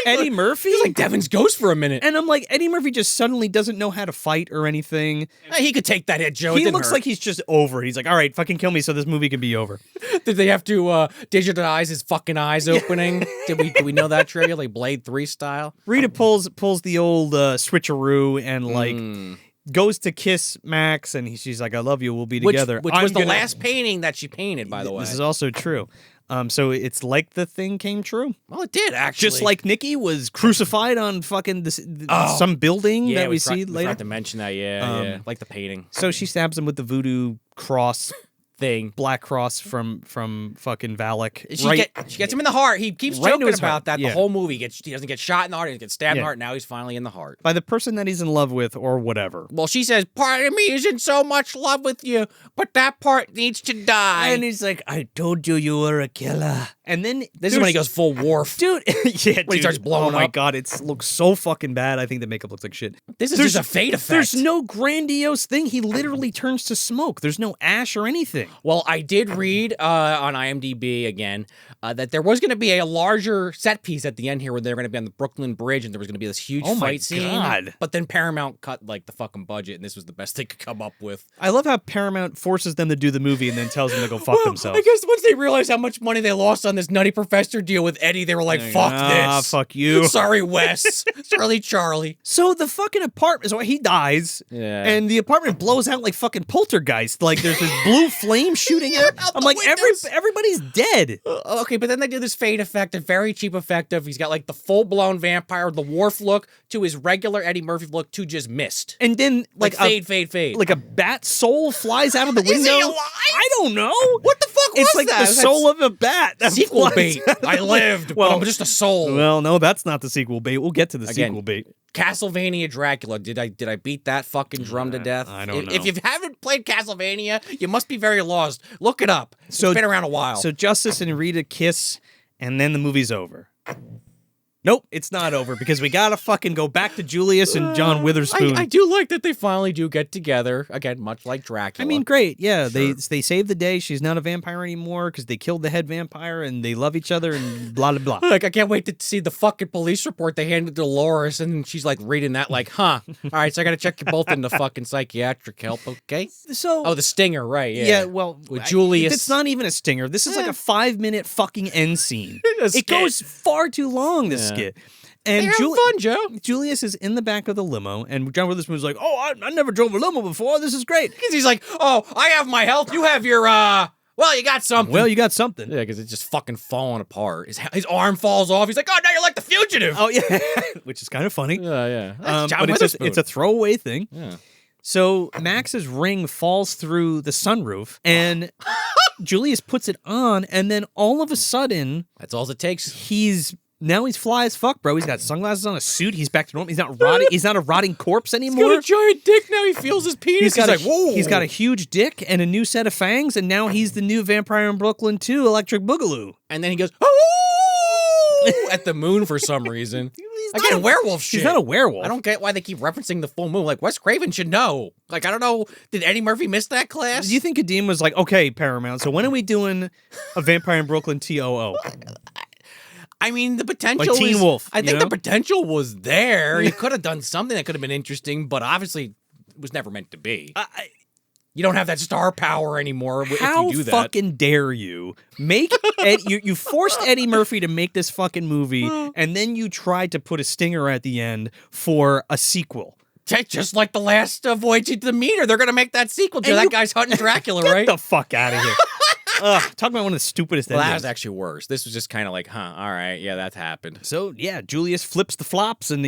Eddie Murphy. He's like Devon's ghost for a minute. And I'm like, Eddie Murphy just suddenly doesn't know how to fight or anything. He could take that hit, Joe. He looks like he's just over. He's like, all right, fucking kill me so this movie can be over. Did they have to digitize his fucking eyes opening? Did we know that trivia? Like Blade 3 style? Rita pulls the old switcheroo and like goes to kiss Max, and she's like, I love you, we'll be together. Which was the last painting that she painted, by the way. This is also true. So it's like the thing came true. Well, it did, actually. Just like Nikki was crucified on fucking some building that we see later. We forgot to mention that, yeah. Like the painting. So she stabs him with the voodoo cross thing. Black cross from fucking Valak. She gets him in the heart. He keeps joking about that the whole movie. He doesn't get shot in the heart. He gets stabbed in the heart. Now he's finally in the heart. By the person that he's in love with or whatever. Well, she says, part of me isn't so much love with you, but that part needs to die. And he's like, I told you were a killer. And then this is when he goes full Worf. Dude. When he starts blowing up. Oh my God. It looks so fucking bad. I think the makeup looks like shit. This is just a fade effect. There's no grandiose thing. He literally turns to smoke. There's no ash or anything. ending. Well, I did read on IMDb again that there was going to be a larger set piece at the end here where they were going to be on the Brooklyn Bridge and there was going to be this huge fight scene. God. But then Paramount cut like the fucking budget and this was the best they could come up with. I love how Paramount forces them to do the movie and then tells them to go fuck themselves. I guess once they realized how much money they lost on this Nutty Professor deal with Eddie, they were like, fuck this. Fuck you. Sorry, Wes. Sorry, Charlie. So the fucking apartment, so he dies, and the apartment blows out like fucking poltergeist. Like there's this blue flame shooting out. I'm like, everybody's dead. Okay, but then they do this fade effect, a very cheap effect of he's got like the full-blown vampire, the Worf look, to his regular Eddie Murphy look to just mist. And then like fade. Like a bat soul flies out of the window. Is he alive? I don't know. What the fuck was it's like that? the soul of a bat. That sequel flies bait. I lived, but I'm just a soul. Well, no, that's not the sequel bait. We'll get to the sequel bait. Castlevania Dracula. Did I beat that fucking drum to death? I don't know. If you haven't played Castlevania, you must be very lost. Look it up. It's been around a while. So Justice and Rita kiss, and then the movie's over. Nope, it's not over because we gotta fucking go back to Julius and John Witherspoon. I do like that they finally do get together again, much like Dracula. I mean, great, yeah. Sure. They saved the day. She's not a vampire anymore because they killed the head vampire and they love each other and blah blah blah. Like, I can't wait to see the fucking police report they handed to Dolores, and she's like reading that, like, huh? All right, so I gotta check you both into fucking psychiatric help, okay? So, the stinger, right? Yeah, well, with Julius, it's not even a stinger. This is like a 5-minute fucking end scene. It It goes far too long. This skit. And fun, Joe. Julius is in the back of the limo, and John Witherspoon's like, "Oh, I never drove a limo before. This is great." Because he's like, "Oh, I have my health. You have your well, you got something." Well, you got something. Yeah, because it's just fucking falling apart. His arm falls off. He's like, "Oh, now you're like the fugitive." Oh yeah, which is kind of funny. Yeah. That's John but Witherspoon. it's a throwaway thing. Yeah. So Max's ring falls through the sunroof, and Julius puts it on, and then all of a sudden, that's all it takes. He's fly as fuck, bro. He's got sunglasses on, a suit. He's back to normal. He's not rotting. He's not a rotting corpse anymore. He's got a giant dick now. He feels his penis. He's like, whoa. He's got a huge dick and a new set of fangs, and now he's the new vampire in Brooklyn 2, Electric Boogaloo. And then he goes, oh, at the moon for some reason. Again, werewolf shit. He's not a werewolf. I don't get why they keep referencing the full moon. Like, Wes Craven should know. Like, I don't know. Did Eddie Murphy miss that class? Do you think Kadeem was like, okay, Paramount, so when are we doing a Vampire in Brooklyn TOO? I mean, the potential like Teen Wolf. I think the potential was there. He could have done something that could have been interesting, but obviously it was never meant to be. You don't have that star power anymore if you do that. How fucking dare you make you forced Eddie Murphy to make this fucking movie, and then you tried to put a stinger at the end for a sequel. Just like the last Voyage to the Meter, they're gonna make that sequel. That guy's hunting Dracula, right? Get the fuck out of here. Talk about one of the stupidest endings. That was actually worse. This was just kind of like, huh, all right, yeah, that happened. So, yeah, Julius flips the flops, and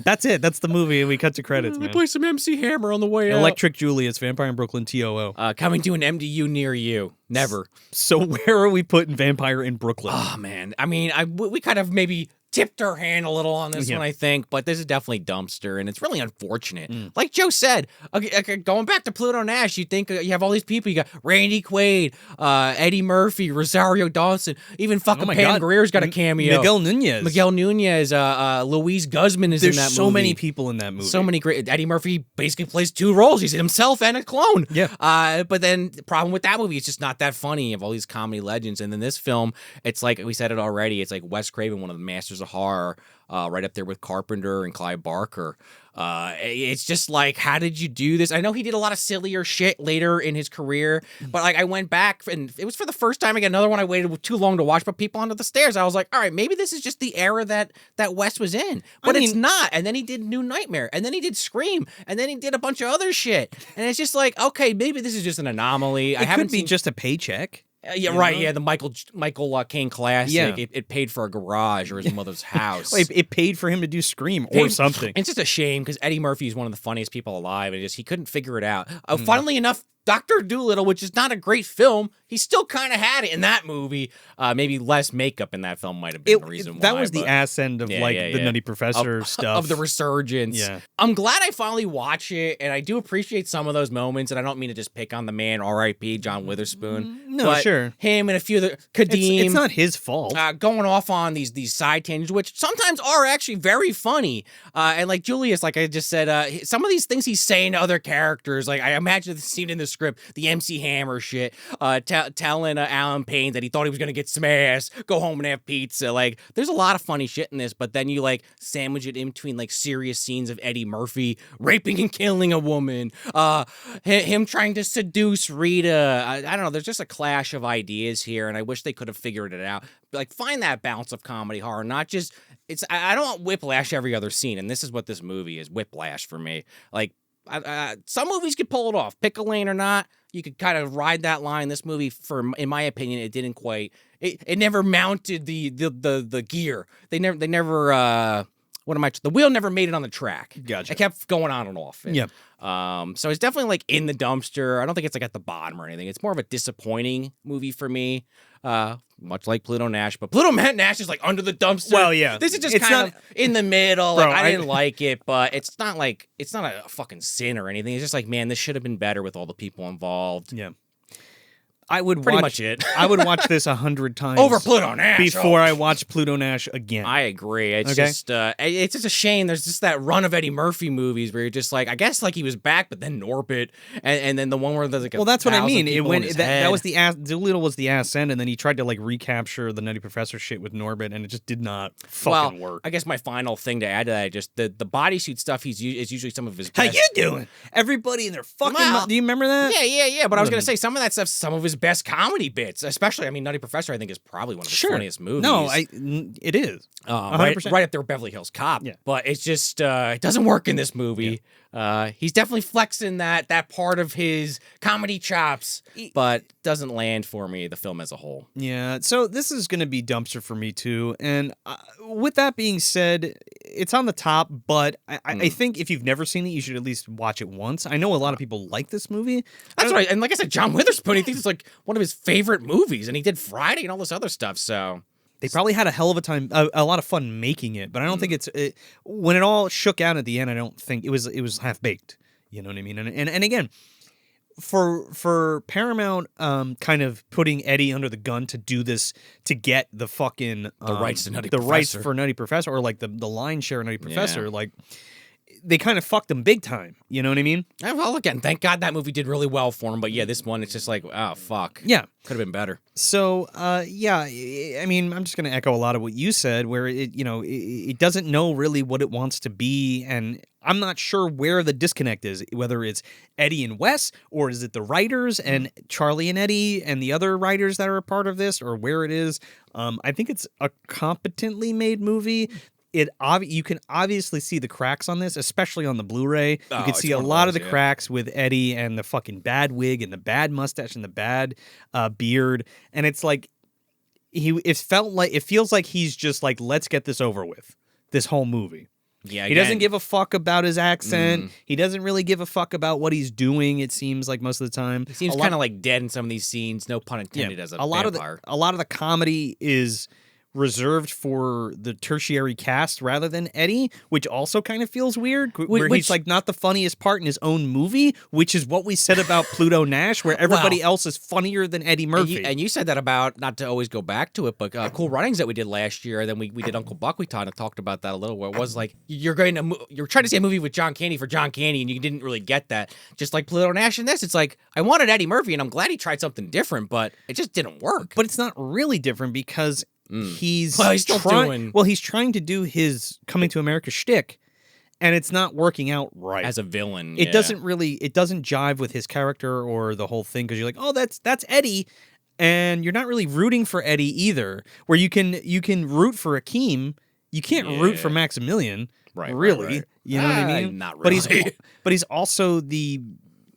that's it. That's the movie, and we cut to credits, man. We play some MC Hammer on the way out. Electric Julius, Vampire in Brooklyn TOO. Coming to an MDU near you. Never. So where are we putting Vampire in Brooklyn? Oh, man. I mean, we kind of maybe tipped our hand a little on this one, I think, but this is definitely dumpster, and it's really unfortunate. Like Joe said, okay, going back to Pluto Nash, you think you have all these people. You got Randy Quaid, Eddie Murphy, Rosario Dawson, even fucking Pam Grier's got a cameo. Miguel Nunez, Louise Guzman is in that movie. There's so many people in that movie. So many great. Eddie Murphy basically plays two roles. He's himself and a clone. Yeah. But then the problem with that movie, it's just not that funny of all these comedy legends. And then this film, it's like, we said it already, it's like Wes Craven, one of the masters of horror, right up there with Carpenter and Clive Barker. It's just like, how did you do this? I know he did a lot of sillier shit later in his career, but like I went back and it was for the first time. Again, another one I waited too long to watch, but People Under the Stairs. I was like, all right, maybe this is just the era that Wes was in, but it's not. And then he did New Nightmare, and then he did Scream, and then he did a bunch of other shit. And it's just like, okay, maybe this is just an anomaly. It could be just a paycheck. Yeah, right. Yeah, the Michael Caine classic. Yeah. It paid for a garage or his mother's house. It paid for him to do Scream or something. It's just a shame because Eddie Murphy is one of the funniest people alive, and he couldn't figure it out. Funnily enough, Dr. Dolittle, which is not a great film, he still kind of had it in that movie. Maybe less makeup in that film might have been the reason why. That was the ass end of the Nutty Professor stuff. Of the resurgence. Yeah. I'm glad I finally watched it, and I do appreciate some of those moments, and I don't mean to just pick on the man, R.I.P. John Witherspoon. No, but sure. Him and a few of the Kadeem. It's not his fault. Going off on these side tangents, which sometimes are actually very funny. And like Julius, like I just said, some of these things he's saying to other characters, like I imagine the scene in the script, the MC Hammer shit, telling Allen Payne that he thought he was gonna get some ass, go home and have pizza. Like, there's a lot of funny shit in this, but then you like sandwich it in between like serious scenes of Eddie Murphy raping and killing a woman, him trying to seduce Rita. I don't know. There's just a clash of ideas here, and I wish they could have figured it out. Like, find that balance of comedy horror, not just I don't want whiplash every other scene, and this is what this movie is, whiplash for me. Like, some movies could pull it off, pick a lane or not. You could kind of ride that line. This movie, in my opinion, it didn't quite. It never mounted the gear. They never. The wheel never made it on the track. Gotcha. It kept going on and off. Yep. So it's definitely like in the dumpster. I don't think it's like at the bottom or anything. It's more of a disappointing movie for me. Much like Pluto Nash, but Pluto Nash is like under the dumpster. Well, yeah. This is just kind of in the middle. Bro, like, I didn't like it, but it's not a fucking sin or anything. It's just like, man, this should have been better with all the people involved. Yeah. I would Pretty watch much it. I would watch this 100 times Over Pluto Nash before I watch Pluto Nash again. I agree. It's Okay. just it's just a shame. There's just that run of Eddie Murphy movies where you're just like, I guess like he was back, but then Norbit, and then the one where there's like that's what I 1,000 mean. It people in went his that head. was the ass. Doolittle was the ass end, and then he tried to like recapture the Nutty Professor shit with Norbit, and it just did not fucking work. I guess my final thing to add to that, just the bodysuit stuff. Is usually some of his How best. you doing? Everybody in their fucking. Well, Do you remember that? Yeah. But I was gonna say some of that stuff's some of his best comedy bits, especially. I mean, Nutty Professor, I think, is probably one of his funniest movies. No, it is. 100%. Right up there with Beverly Hills Cop. Yeah. But it's just it doesn't work in this movie. Yeah. He's definitely flexing that part of his comedy chops, but doesn't land for me, the film as a whole. Yeah, so this is going to be dumpster for me too. And with that being said, it's on the top, but I think if you've never seen it, you should at least watch it once. I know a lot of people like this movie. That's right. And like I said, John Witherspoon, he thinks it's like one of his favorite movies, and he did Friday and all this other stuff, so... They probably had a hell of a time, a lot of fun making it, but I don't think when it all shook out at the end, I don't think it was half baked. You know what I mean? And again, for Paramount, kind of putting Eddie under the gun to do this, to get the fucking the rights to Nutty the Professor. rights for Nutty Professor, or like the line share of Nutty Professor, like they kind of fucked him big time. You know what I mean? Well, again, thank God that movie did really well for him, but yeah, this one, it's just like, oh, fuck. Yeah. Could have been better. So, I mean, I'm just going to echo a lot of what you said, where it doesn't know really what it wants to be, and I'm not sure where the disconnect is, whether it's Eddie and Wes, or is it the writers and Charlie and Eddie and the other writers that are a part of this, or where it is. I think it's a competently made movie. You can obviously see the cracks on this, especially on the Blu-ray. You can see a lot of the cracks with Eddie and the fucking bad wig and the bad mustache and the bad beard, and it's like it feels like he's just like, let's get this over with, this whole movie. Yeah, he doesn't give a fuck about his accent. He doesn't really give a fuck about what he's doing. It seems like most of the time he seems kind of like dead in some of these scenes. No pun intended. As a vampire. A lot of the comedy is reserved for the tertiary cast rather than Eddie, which also kind of feels weird, where he's like not the funniest part in his own movie, which is what we said about Pluto Nash, where everybody else is funnier than Eddie Murphy. And you said that about, not to always go back to it, but Cool Runnings that we did last year, and then we did Uncle Buck. We talked about that a little, where it was like you're trying to see a movie with John Candy for John Candy, and you didn't really get that. Just like Pluto Nash in this, it's like, I wanted Eddie Murphy, and I'm glad he tried something different, but it just didn't work. But it's not really different because he's trying to do his Coming to America shtick, and it's not working out right as a villain. It doesn't jive with his character or the whole thing, because you're like, oh, that's Eddie, and you're not really rooting for Eddie either. Where you can root for Akeem, you can't root for Maximillian, right? You know what I mean? Not really. But he's also the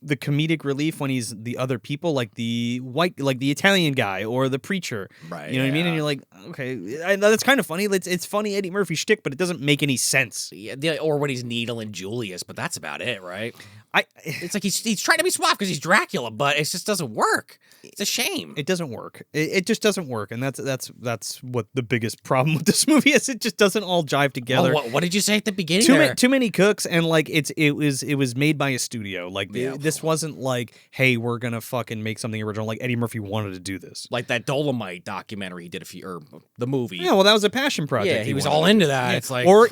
comedic relief when he's the other people, like the Italian guy or the preacher, right? You know what I mean? And you're like, okay, that's kind of funny. It's funny Eddie Murphy shtick, but it doesn't make any sense. Yeah, or when he's Needle and Julius, but that's about it, right? It's like he's trying to be suave because he's Dracula, but it just doesn't work. It's a shame. It doesn't work. It just doesn't work, and that's what the biggest problem with this movie is. It just doesn't all jive together. Oh, what did you say at the beginning? Too many cooks, and like it was made by a studio. Like this wasn't like, hey, we're gonna fucking make something original. Like Eddie Murphy wanted to do this, like that Dolomite documentary he did the movie. Yeah, well, that was a passion project. Yeah, he was all into that. Yeah. It's like, or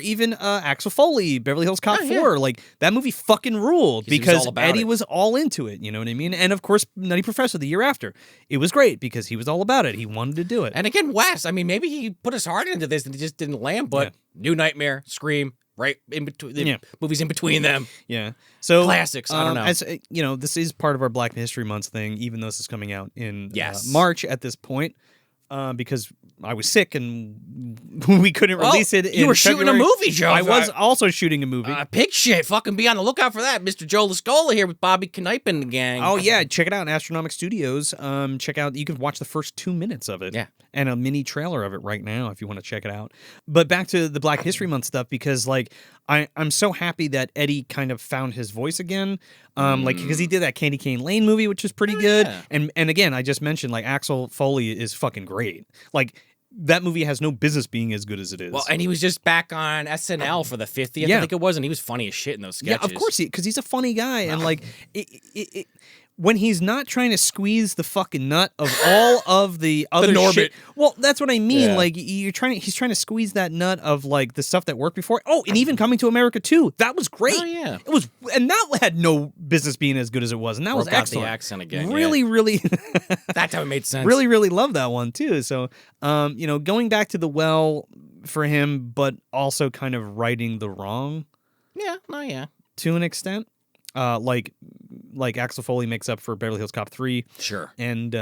even Axel Foley, Beverly Hills Cop 4. Like that movie fucking fucking ruled He was because all about Eddie it. was all into it. You know what I mean? And of course, Nutty Professor the year after, it was great because he was all about it. He wanted to do it. And again, Wes, I mean, maybe he put his heart into this and it just didn't land, but New Nightmare, Scream, right in between the movies in between them. Yeah. So classics. I don't know. As you know, this is part of our Black History Month thing, even though this is coming out in Yes. March at this point, because I was sick and we couldn't release it. You were shooting a February. movie, Joe. I was also shooting a movie. Pig shit. Fucking be on the lookout for that. Mr. Joe Lascola here with Bobby Knipe and the gang. Oh yeah, check it out in Astronomic Studios. Check out. You can watch the first 2 minutes of it. Yeah. And a mini trailer of it right now if you want to check it out. But back to the Black History Month stuff, because like I'm so happy that Eddie kind of found his voice again. Like because he did that Candy Cane Lane movie, which was pretty good. Yeah. And again, I just mentioned like Axel Foley is fucking great. Like that movie has no business being as good as it is. Well, and he was just back on SNL for the 50th, I think it was, and he was funny as shit in those sketches. Yeah, of course, because he's a funny guy, and like, when he's not trying to squeeze the fucking nut of all of the other Norbit. shit. Well, that's what I mean. Yeah. Like, he's trying to squeeze that nut of like the stuff that worked before. Oh, and even Coming to America too. That was great. Oh, yeah. It was, and that had no business being as good as it was, and that was Broke out excellent. the accent again. Really, really. That's how it made sense. Really, really love that one too. So, you know, going back to the well for him, but also kind of righting the wrong. Yeah. Oh, yeah. To an extent, like Axel Foley makes up for Beverly Hills Cop 3. Sure. And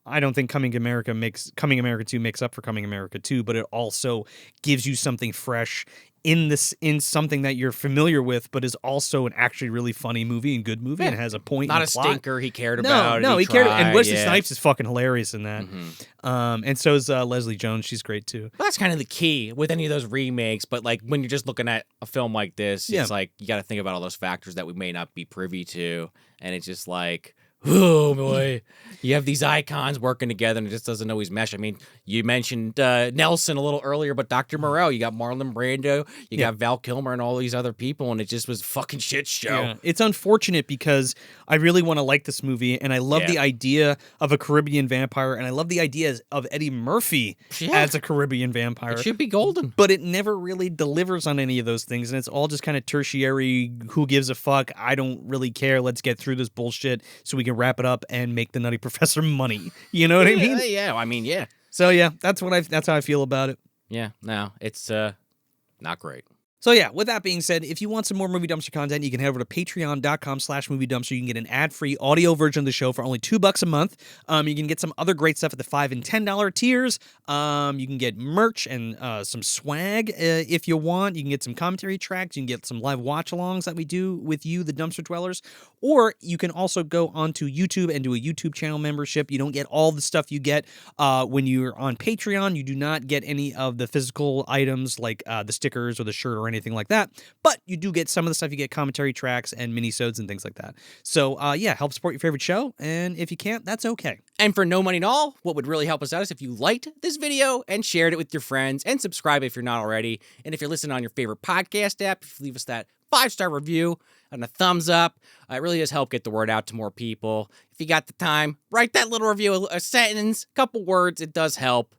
I don't think Coming America 2 makes up for Coming America 2, but it also gives you something fresh in something that you're familiar with, but is also an actually really funny movie and good movie and has a point. Not and a plot. stinker. He cared about. No, he cared. And tried, Wesley Snipes is fucking hilarious in that. Mm-hmm. And so is Leslie Jones. She's great too. That's kind of the key with any of those remakes. But like when you're just looking at a film like this, it's like you got to think about all those factors that we may not be privy to, and it's just like, oh boy, you have these icons working together, and it just doesn't always mesh. I mean, you mentioned Nelson a little earlier, but Dr. Moreau, you got Marlon Brando, you got Val Kilmer, and all these other people, and it just was a fucking shit show. Yeah. It's unfortunate because I really want to like this movie, and I love the idea of a Caribbean vampire, and I love the idea of Eddie Murphy as a Caribbean vampire. It should be golden. But it never really delivers on any of those things, and it's all just kind of tertiary, who gives a fuck, I don't really care, let's get through this bullshit so we can wrap it up and make the Nutty Professor money. You know what I mean? Yeah, I mean, yeah. So yeah, that's how I feel about it. Yeah, no, it's not great. So yeah, with that being said, if you want some more Movie Dumpster content, you can head over to patreon.com/Movie Dumpster. You can get an ad-free audio version of the show for only $2 a month. You can get some other great stuff at the $5 and $10 tiers. You can get merch and some swag if you want. You can get some commentary tracks. You can get some live watch-alongs that we do with you, the Dumpster Dwellers. Or you can also go onto YouTube and do a YouTube channel membership. You don't get all the stuff you get when you're on Patreon. You do not get any of the physical items like the stickers or the shirt or anything like that, but you do get some of the stuff. You get commentary tracks and mini-sodes and things like that. So yeah, help support your favorite show, and if you can't, that's okay. And for no money at all, what would really help us out is if you liked this video and shared it with your friends, and subscribe if you're not already. And if you're listening on your favorite podcast app, if you leave us that 5-star review and a thumbs up, it really does help get the word out to more people. If you got the time, write that little review, a sentence, a couple words. It does help.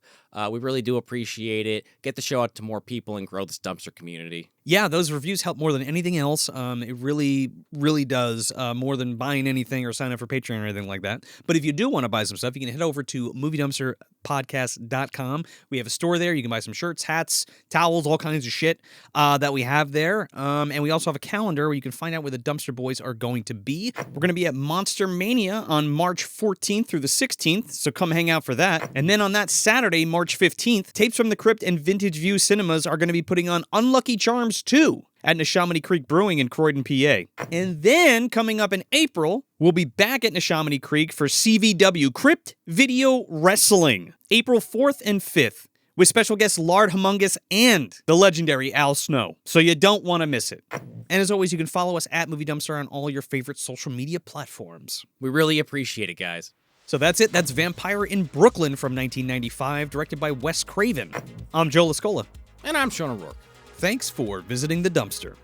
We really do appreciate it. Get the show out to more people and grow this dumpster community. Yeah, those reviews help more than anything else. It really, really does, more than buying anything or signing up for Patreon or anything like that. But if you do want to buy some stuff, you can head over to moviedumpsterpodcast.com. We have a store there. You can buy some shirts, hats, towels, all kinds of shit that we have there. And we also have a calendar where you can find out where the Dumpster Boys are going to be. We're going to be at Monster Mania on March 14th through the 16th, so come hang out for that. And then on that Saturday, March 15th, Tapes from the Crypt and Vintage View Cinemas are going to be putting on Unlucky Charms 2 at Neshaminy Creek Brewing in Croydon, PA. And then, coming up in April, we'll be back at Neshaminy Creek for CVW Crypt Video Wrestling, April 4th and 5th, with special guests Lard Humongous and the legendary Al Snow. So you don't want to miss it. And as always, you can follow us at Movie Dumpster on all your favorite social media platforms. We really appreciate it, guys. So that's it. That's Vampire in Brooklyn from 1995, directed by Wes Craven. I'm Joe Lascola. And I'm Sean O'Rourke. Thanks for visiting the dumpster.